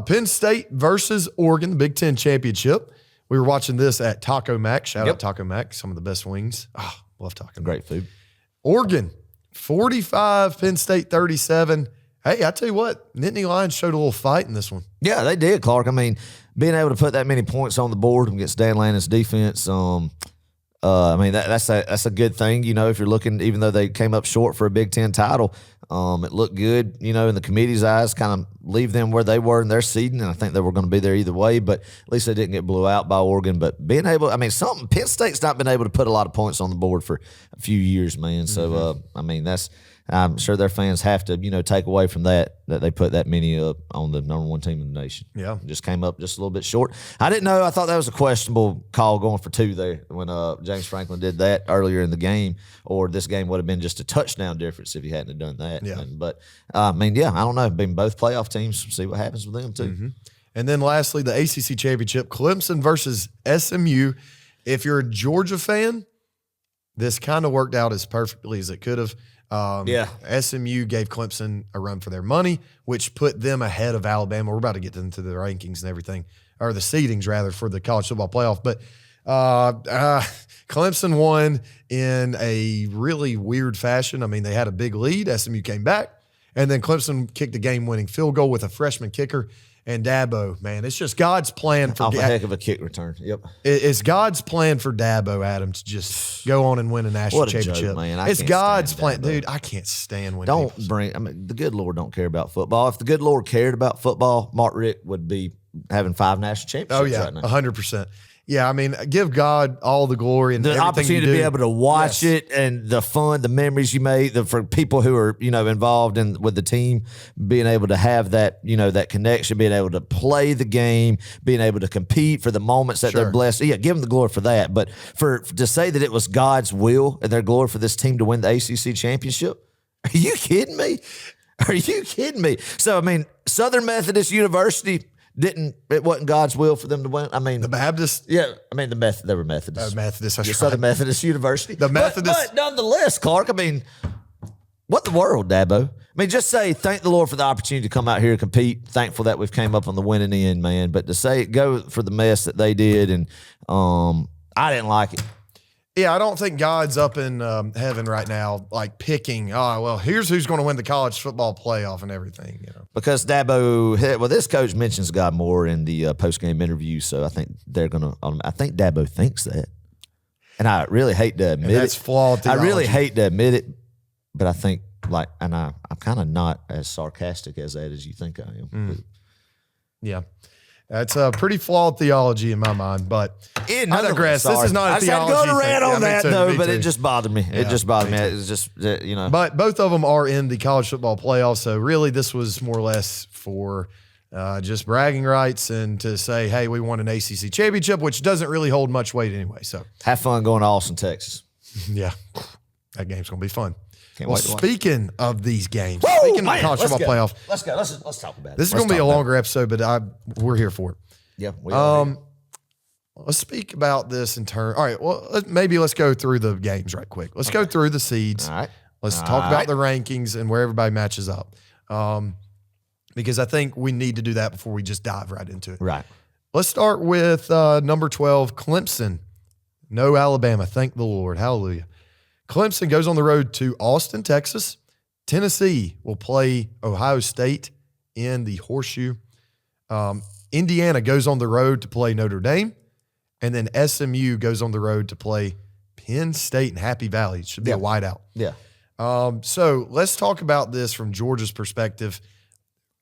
Penn State versus Oregon, the Big Ten Championship. We were watching this at Taco Mac. Shout out Taco Mac, some of the best wings. Oh, love Taco Mac. Great food. Oregon, 45, Penn State 37. Hey, I tell you what, Nittany Lions showed a little fight in this one. Yeah, they did, Clark. I mean, being able to put that many points on the board against Dan Lannon's defense, I mean, that's a good thing, you know, if you're looking, even though they came up short for a Big Ten title, it looked good, you know, in the committee's eyes, kind of leave them where they were in their seeding, and I think they were going to be there either way, but at least they didn't get blew out by Oregon. But being able, I mean, Penn State's not been able to put a lot of points on the board for a few years, man. So, I mean, I'm sure their fans have to, you know, take away from that they put that many up on the number one team in the nation. Yeah. Just came up just a little bit short. I didn't know. I thought that was a questionable call going for two there when James Franklin did that earlier in the game, or this game would have been just a touchdown difference if he hadn't have done that. Yeah. But, I mean, yeah, I don't know. Being both playoff teams, see what happens with them too. And then lastly, the ACC Championship, Clemson versus SMU. If you're a Georgia fan, this kind of worked out as perfectly as it could have. SMU gave Clemson a run for their money, which put them ahead of Alabama. We're about to get into the rankings and everything, or the seedings rather, for the college football playoff. But Clemson won in a really weird fashion. I mean, they had a big lead. SMU came back, and then Clemson kicked a game-winning field goal with a freshman kicker. And Dabo, man, it's just God's plan for a heck of a kick return. Yep. It's God's plan for Dabo, Adam, to just go on and win a national championship. Joke, man. It's God's plan. Dude, I can't stand when the good Lord don't care about football. If the good Lord cared about football, Mark Richt would be having 5 national championships right now. 100%. Yeah, I mean, give God all the glory and the opportunity to be able to watch it and the fun, the memories you made, for people who are, you know, involved with the team, being able to have that, you know, that connection, being able to play the game, being able to compete for the moments that they're blessed. Yeah, give them the glory for that. But to say that it was God's will and their glory for this team to win the ACC championship, are you kidding me? Are you kidding me? So, I mean, Southern Methodist University – it wasn't God's will for them to win. I mean, the Baptist? Yeah, I mean, they were Methodists. Methodist, that's right. Southern Methodist University. The Methodist. But nonetheless, Clark, I mean, what the world, Dabo? I mean, just say, thank the Lord for the opportunity to come out here and compete. Thankful that we've came up on the winning end, man. But to say, go for the mess that they did, and I didn't like it. Yeah, I don't think God's up in heaven right now, like picking, here's who's going to win the college football playoff and everything. Because this coach mentions God more in the post-game interview, so I think they're going to I think Dabo thinks that. And I really hate to admit that's flawed theology. I really hate to admit it, but I think, I'm kind of not as sarcastic as that as you think I am. Yeah. That's a pretty flawed theology in my mind, but I digress. This is not a theology I just had to go to rant on that, though, but it it just bothered me. It just bothered me. It's just, But both of them are in the college football playoff, so really this was more or less for just bragging rights and to say, hey, we won an ACC championship, which doesn't really hold much weight anyway. So have fun going to Austin, Texas. Yeah, that game's going to be fun. Can't wait to watch. Speaking of these games, speaking of the college football playoff. Let's go. Let's talk about it. This is going to be a longer episode, but we're here for it. Yeah, we are. Let's speak about this in turn. All right, well, maybe let's go through the games right quick. Let's go through the seeds. All right. Let's talk about the rankings and where everybody matches up. Because I think we need to do that before we just dive right into it. Right. Let's start with number 12, Clemson. No Alabama. Thank the Lord. Hallelujah. Clemson goes on the road to Austin, Texas. Tennessee will play Ohio State in the Horseshoe. Indiana goes on the road to play Notre Dame. And then SMU goes on the road to play Penn State in Happy Valley. It should be a whiteout. Yeah. So let's talk about this from Georgia's perspective.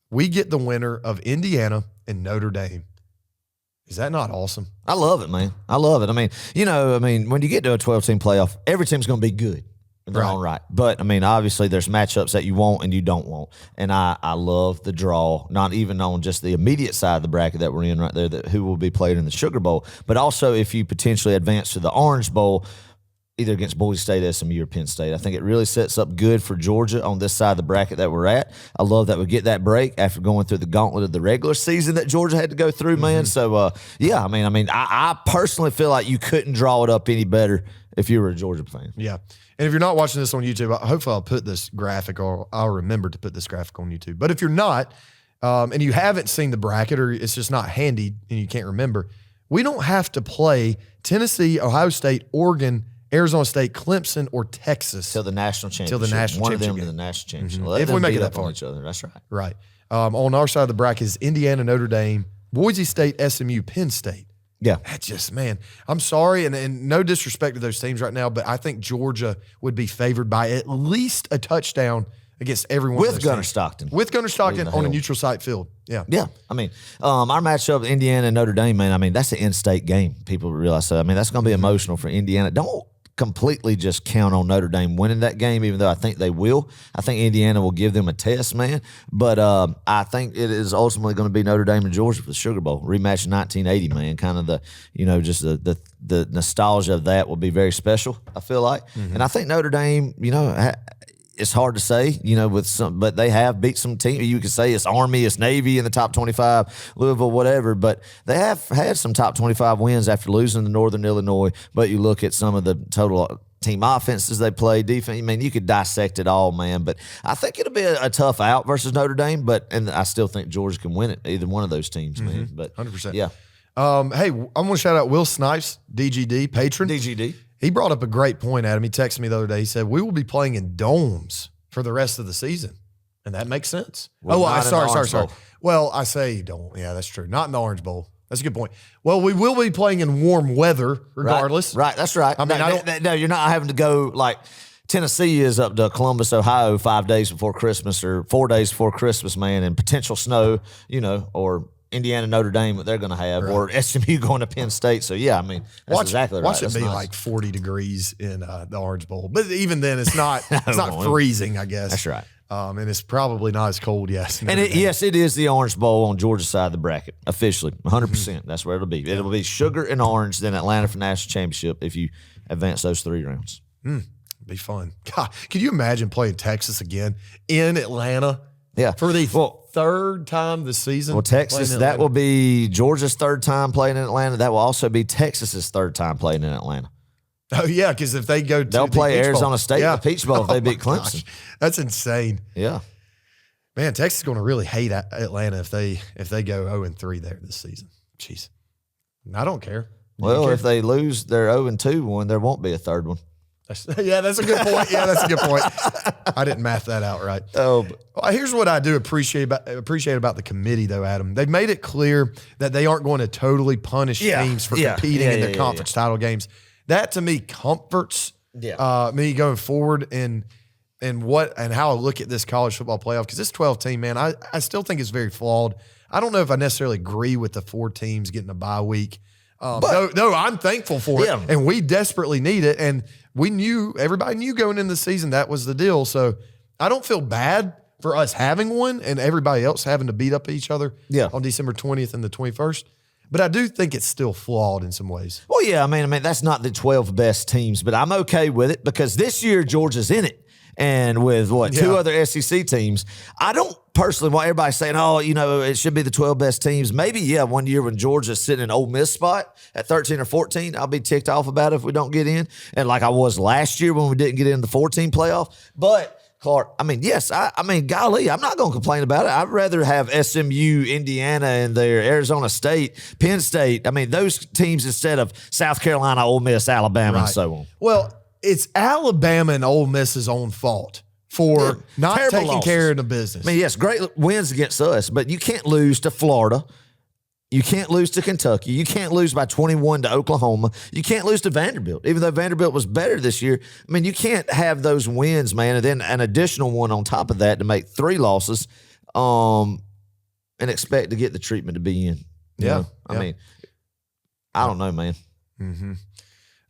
We get the winner of Indiana and Notre Dame. Is that not awesome? I love it, man. I love it. I mean, when you get to a 12-team playoff, every team's going to be good in their own right. But, obviously there's matchups that you want and you don't want. And I love the draw, not even on just the immediate side of the bracket that we're in right there, who will be played in the Sugar Bowl, but also if you potentially advance to the Orange Bowl, either against Boise State, SMU, or Penn State. I think it really sets up good for Georgia on this side of the bracket that we're at. I love that we get that break after going through the gauntlet of the regular season that Georgia had to go through, man. So, I personally feel like you couldn't draw it up any better if you were a Georgia fan. Yeah. And if you're not watching this on YouTube, hopefully I'll put this graphic, or I'll remember to put this graphic on YouTube. But if you're not, and you haven't seen the bracket, or it's just not handy and you can't remember, we don't have to play Tennessee, Ohio State, Oregon, Arizona State, Clemson, or Texas till the national championship. One of them to the national championship. Mm-hmm. If we make it that far. Each other. That's right. Right. On our side of the bracket is Indiana, Notre Dame, Boise State, SMU, Penn State. Yeah. That's just, man, I'm sorry, and no disrespect to those teams right now, but I think Georgia would be favored by at least a touchdown against everyone. With Gunner Stockton. With Gunner Stockton on a neutral site field. Yeah. Yeah. Our matchup, Indiana and Notre Dame, man, that's an in-state game. People realize that. That's going to be emotional for Indiana. Don't completely just count on Notre Dame winning that game, even though I think they will. I think Indiana will give them a test, man. But I think it is ultimately going to be Notre Dame and Georgia for the Sugar Bowl. Rematch in 1980, man. Kind of the nostalgia of that will be very special, I feel like. Mm-hmm. And I think Notre Dame, it's hard to say, but they have beat some teams. You could say it's Army, it's Navy in the top 25, Louisville, whatever. But they have had some top 25 wins after losing to Northern Illinois. But you look at some of the total team offenses they play, defense. You could dissect it all, man. But I think it'll be a tough out versus Notre Dame. And I still think Georgia can win it, either one of those teams, man. But 100%. Yeah. Hey, I'm going to shout out Will Snipes, DGD, patron. DGD. He brought up a great point, Adam. He texted me the other day. He said, we will be playing in domes for the rest of the season. And that makes sense. Sorry. Well, I say dome. Yeah, that's true. Not in the Orange Bowl. That's a good point. Well, we will be playing in warm weather regardless. Right. That's right. No, you're not having to go like Tennessee is up to Columbus, Ohio 5 days before Christmas or 4 days before Christmas, man, and potential snow, or Indiana, Notre Dame, what they're going to have, or SMU going to Penn State. So, yeah, that's exactly right. Watch it be like 40 degrees in the Orange Bowl. But even then, it's not freezing, I guess. That's right. And it's probably not as cold, yes. Yes, it is the Orange Bowl on Georgia's side of the bracket, officially, 100%. That's where it'll be. It'll be sugar and orange, then Atlanta for national championship if you advance those 3 rounds. Be fun. God, could you imagine playing Texas again in Atlanta? Yeah. For the third time this season. Well, Texas, that will be Georgia's third time playing in Atlanta. That will also be Texas's third time playing in Atlanta. Oh, yeah, because if they go to they'll play Peach Arizona Bowl. State in the Peach Bowl if they beat Clemson. Gosh. That's insane. Yeah. Man, Texas is going to really hate Atlanta if they go 0-3 there this season. Jeez. I don't care. Well, if they lose their 0-2 one, there won't be a third one. That's a good point. Yeah, that's a good point. I didn't math that out right. Oh, Well, here's what I do appreciate about the committee, though, Adam. They've made it clear that they aren't going to totally punish teams for competing in their conference title games. That, to me, comforts me going forward and how I look at this college football playoff, because this 12-team, man, I still think it's very flawed. I don't know if I necessarily agree with the 4 teams getting a bye week. Though I'm thankful for it, and we desperately need it. And everybody knew going into the season that was the deal. So I don't feel bad for us having one and everybody else having to beat up each other on December 20th and the 21st. But I do think it's still flawed in some ways. Well, yeah, I mean, that's not the 12 best teams, but I'm okay with it because this year Georgia's in it. And with two other SEC teams, I don't personally want everybody saying, it should be the 12 best teams. Maybe, one year when Georgia's sitting in Ole Miss spot at 13 or 14, I'll be ticked off about it if we don't get in. And like I was last year when we didn't get in the 14 playoff. But, Clark, golly, I'm not going to complain about it. I'd rather have SMU, Indiana in there, Arizona State, Penn State. I mean, those teams instead of South Carolina, Ole Miss, Alabama, and so on. Well, it's Alabama and Ole Miss's own fault for not taking losses. care of the business. I mean, yes, great wins against us, but you can't lose to Florida. You can't lose to Kentucky. You can't lose by 21 to Oklahoma. You can't lose to Vanderbilt, even though Vanderbilt was better this year. I mean, you can't have those wins, man, and then an additional one on top of that to make 3 losses and expect to get the treatment to be in. I mean, I don't know, man. Mm-hmm.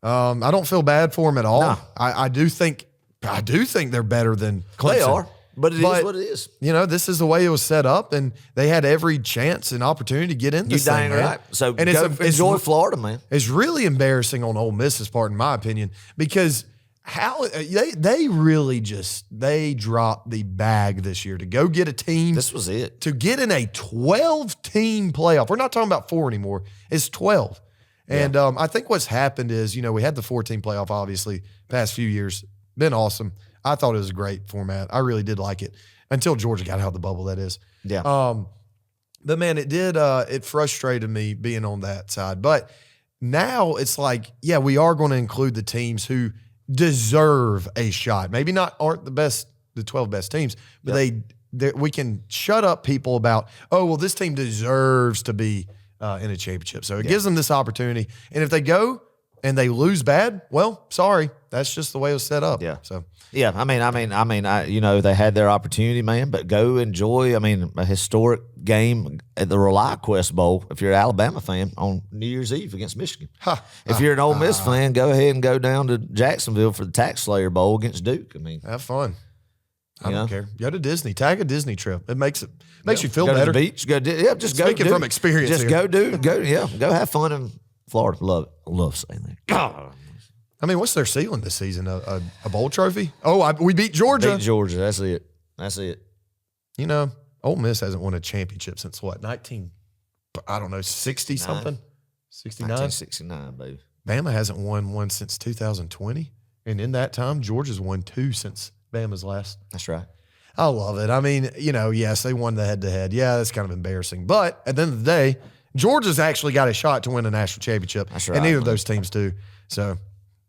I don't feel bad for them at all. No. I do think they're better than Clemson. They are, but it is what it is. This is the way it was set up, and they had every chance and opportunity to get in this thing. You're dang right. So enjoy Florida, man. It's really embarrassing on Ole Miss's part, in my opinion, because they really they dropped the bag this year to go get a team. This was it. To get in a 12-team playoff. We're not talking about 4 anymore. It's 12. And I think what's happened is, we had the 4-team playoff, obviously, past few years. Been awesome. I thought it was a great format. I really did like it until Georgia got out of the bubble, that is. Yeah. But, man, it did it frustrated me being on that side. But now it's like, we are going to include the teams who deserve a shot. Maybe aren't the 12 best teams, but we can shut up people about, this team deserves to be in a championship. So it gives them this opportunity. And if they go and they lose bad, well, sorry. That's just the way it was set up. Yeah. So yeah, they had their opportunity, man, but go enjoy, a historic game at the ReliaQuest Bowl if you're an Alabama fan on New Year's Eve against Michigan. If you're an Ole Miss fan, go ahead and go down to Jacksonville for the Tax Slayer Bowl against Duke. Have fun. I don't care. Go to Disney. Tag a Disney trip. It makes you feel better. Go to the beach. Just go. Speaking from experience, just go have fun in Florida. Love it. I love saying that. What's their ceiling this season? A bowl trophy? We beat Georgia. That's it. Ole Miss hasn't won a championship since what? 60 something? 69? 1969, baby. Bama hasn't won one since 2020. And in that time, Georgia's won 2 since Bama's last. That's right. I love it. Yes, they won the head-to-head. Yeah, that's kind of embarrassing. But at the end of the day, Georgia's actually got a shot to win a national championship. That's right. And neither of those teams do. So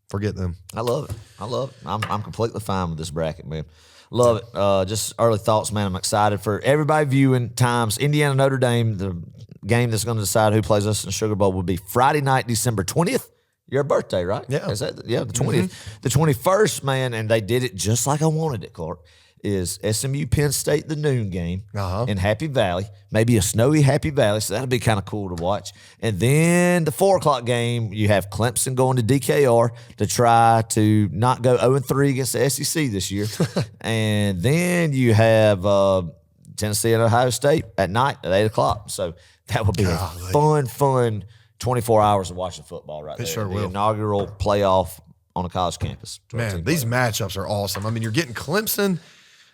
forget them. I love it. I'm completely fine with this bracket, man. Love it. Just early thoughts, man. I'm excited for everybody viewing times. Indiana, Notre Dame, the game that's going to decide who plays us in Sugar Bowl will be Friday night, December 20th. Your birthday, right? Yeah. The 20th. Mm-hmm. The 21st, man, and they did it just like I wanted it, Clark, is SMU Penn State, the noon game in Happy Valley. Maybe a snowy Happy Valley, so that'll be kind of cool to watch. And then the 4 o'clock game, you have Clemson going to DKR to try to not go 0-3 against the SEC this year. And then you have Tennessee and Ohio State at night at 8 o'clock. So that will be a fun 24 hours of watching football right there. It sure will. The inaugural playoff on a college campus. Man, these matchups are awesome. You're getting Clemson,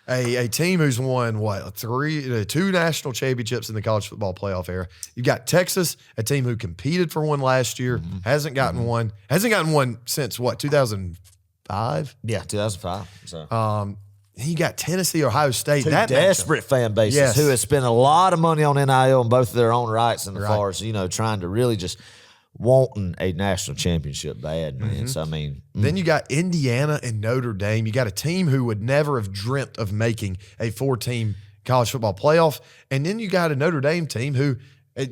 a team who's won, 2 national championships in the college football playoff era. You've got Texas, a team who competed for one last year, hasn't gotten one. Hasn't gotten one since, 2005? Yeah, 2005. So. You got Tennessee, Ohio State. Two desperate fan bases who have spent a lot of money on NIL and both of their own rights and as far as, trying to really just wanting a national championship bad, man. So, I mean. Then you got Indiana and Notre Dame. You got a team who would never have dreamt of making a 4-team college football playoff. And then you got a Notre Dame team who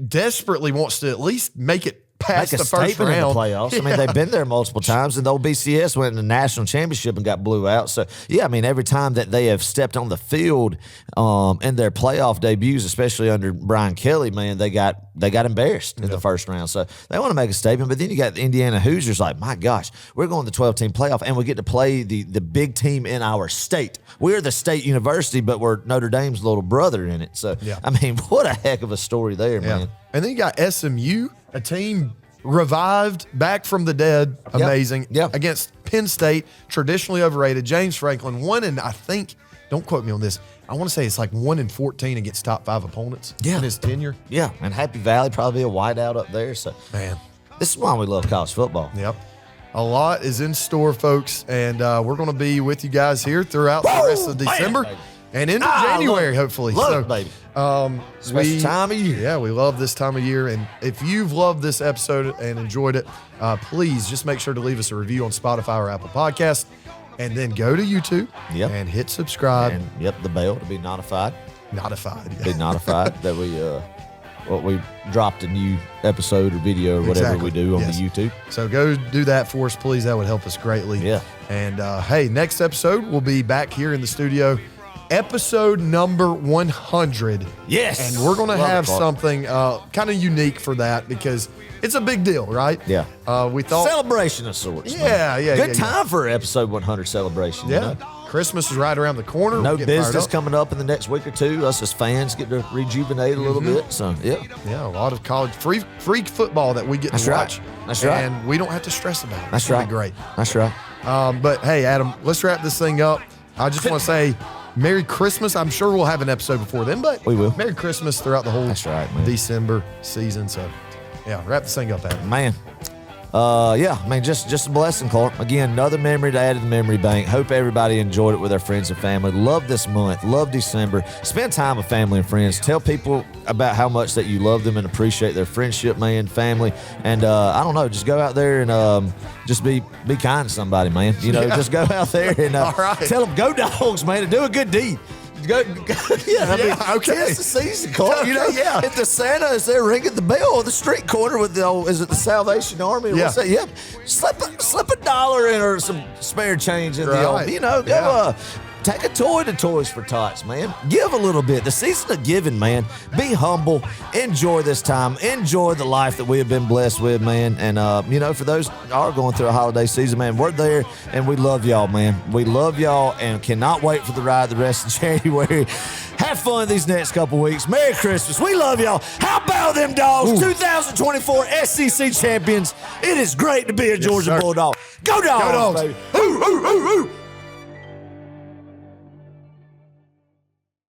desperately wants to at least make it past Make a the first statement round. in the playoffs. I mean, they've been there multiple times, and the old BCS went in the national championship and got blew out. So, yeah, I mean, every time that they have stepped on the field in their playoff debuts, especially under Brian Kelly, man, they got embarrassed in the first round. So they want to make a statement. But then you got the Indiana Hoosiers like, my gosh, we're going to the 12-team playoff, and we get to play the big team in our state. We're the state university, but we're Notre Dame's little brother in it. So, I mean, what a heck of a story there, man. And then you got SMU, a team revived back from the dead. Amazing. Against Penn State, traditionally overrated. James Franklin won, and I think, don't quote me on this, I want to say it's like 1-14 against top 5 opponents in his tenure. Yeah, and Happy Valley probably a whiteout up there. So, man, this is why we love college football. Yep. A lot is in store, folks, and we're going to be with you guys here throughout the rest of December and into January, hopefully. Love it, baby. Special time of year. Yeah, we love this time of year. And if you've loved this episode and enjoyed it, please just make sure to leave us a review on Spotify or Apple Podcasts. And then go to YouTube and hit subscribe. And, the bell to be notified. Be notified that we dropped a new episode or video or whatever we do on the YouTube. So go do that for us, please. That would help us greatly. Yeah. And, hey, next episode, we'll be back here in the studio. Episode number 100. Yes. And we're going to have something kind of unique for that because it's a big deal, right? Yeah. We thought. Celebration of sorts. Yeah. Good time for episode 100 celebration. Yeah. You know? Christmas is right around the corner. No business coming up in the next week or two. Us as fans get to rejuvenate a little bit. So, yeah. Yeah, a lot of college free football that we get to watch. That's right. And we don't have to stress about it. That's right. Great. That's right. But, hey, Adam, let's wrap this thing up. I just want to say Merry Christmas. I'm sure we'll have an episode before then, but we will. Merry Christmas throughout the whole December season. So, yeah, wrap this thing up, Adam. Man. Just a blessing, Clark. Again, another memory to add to the memory bank. Hope everybody enjoyed it with their friends and family. Love this month. Love December. Spend time with family and friends. Tell people about how much that you love them and appreciate their friendship, man, family. And I don't know, just go out there and just be kind to somebody, man. You know, just go out there and tell them, go Dawgs, man, and do a good deed. Okay. It's the season, Clark. You know, if the Santa is there ringing the bell on the street corner with is it the Salvation Army? Or what's that? Yep. Slip a dollar in or some spare change in the old. You know, go take a toy to Toys for Tots, man. Give a little bit. The season of giving, man. Be humble. Enjoy this time. Enjoy the life that we have been blessed with, man. And, for those that are going through a holiday season, man, we're there, and we love y'all, man. We love y'all and cannot wait for the ride the rest of January. Have fun these next couple weeks. Merry Christmas. We love y'all. How about them Dogs? 2024 SEC champions. It is great to be a Georgia Bulldog. Go Dogs, baby. Hoo, hoo, hoo, hoo.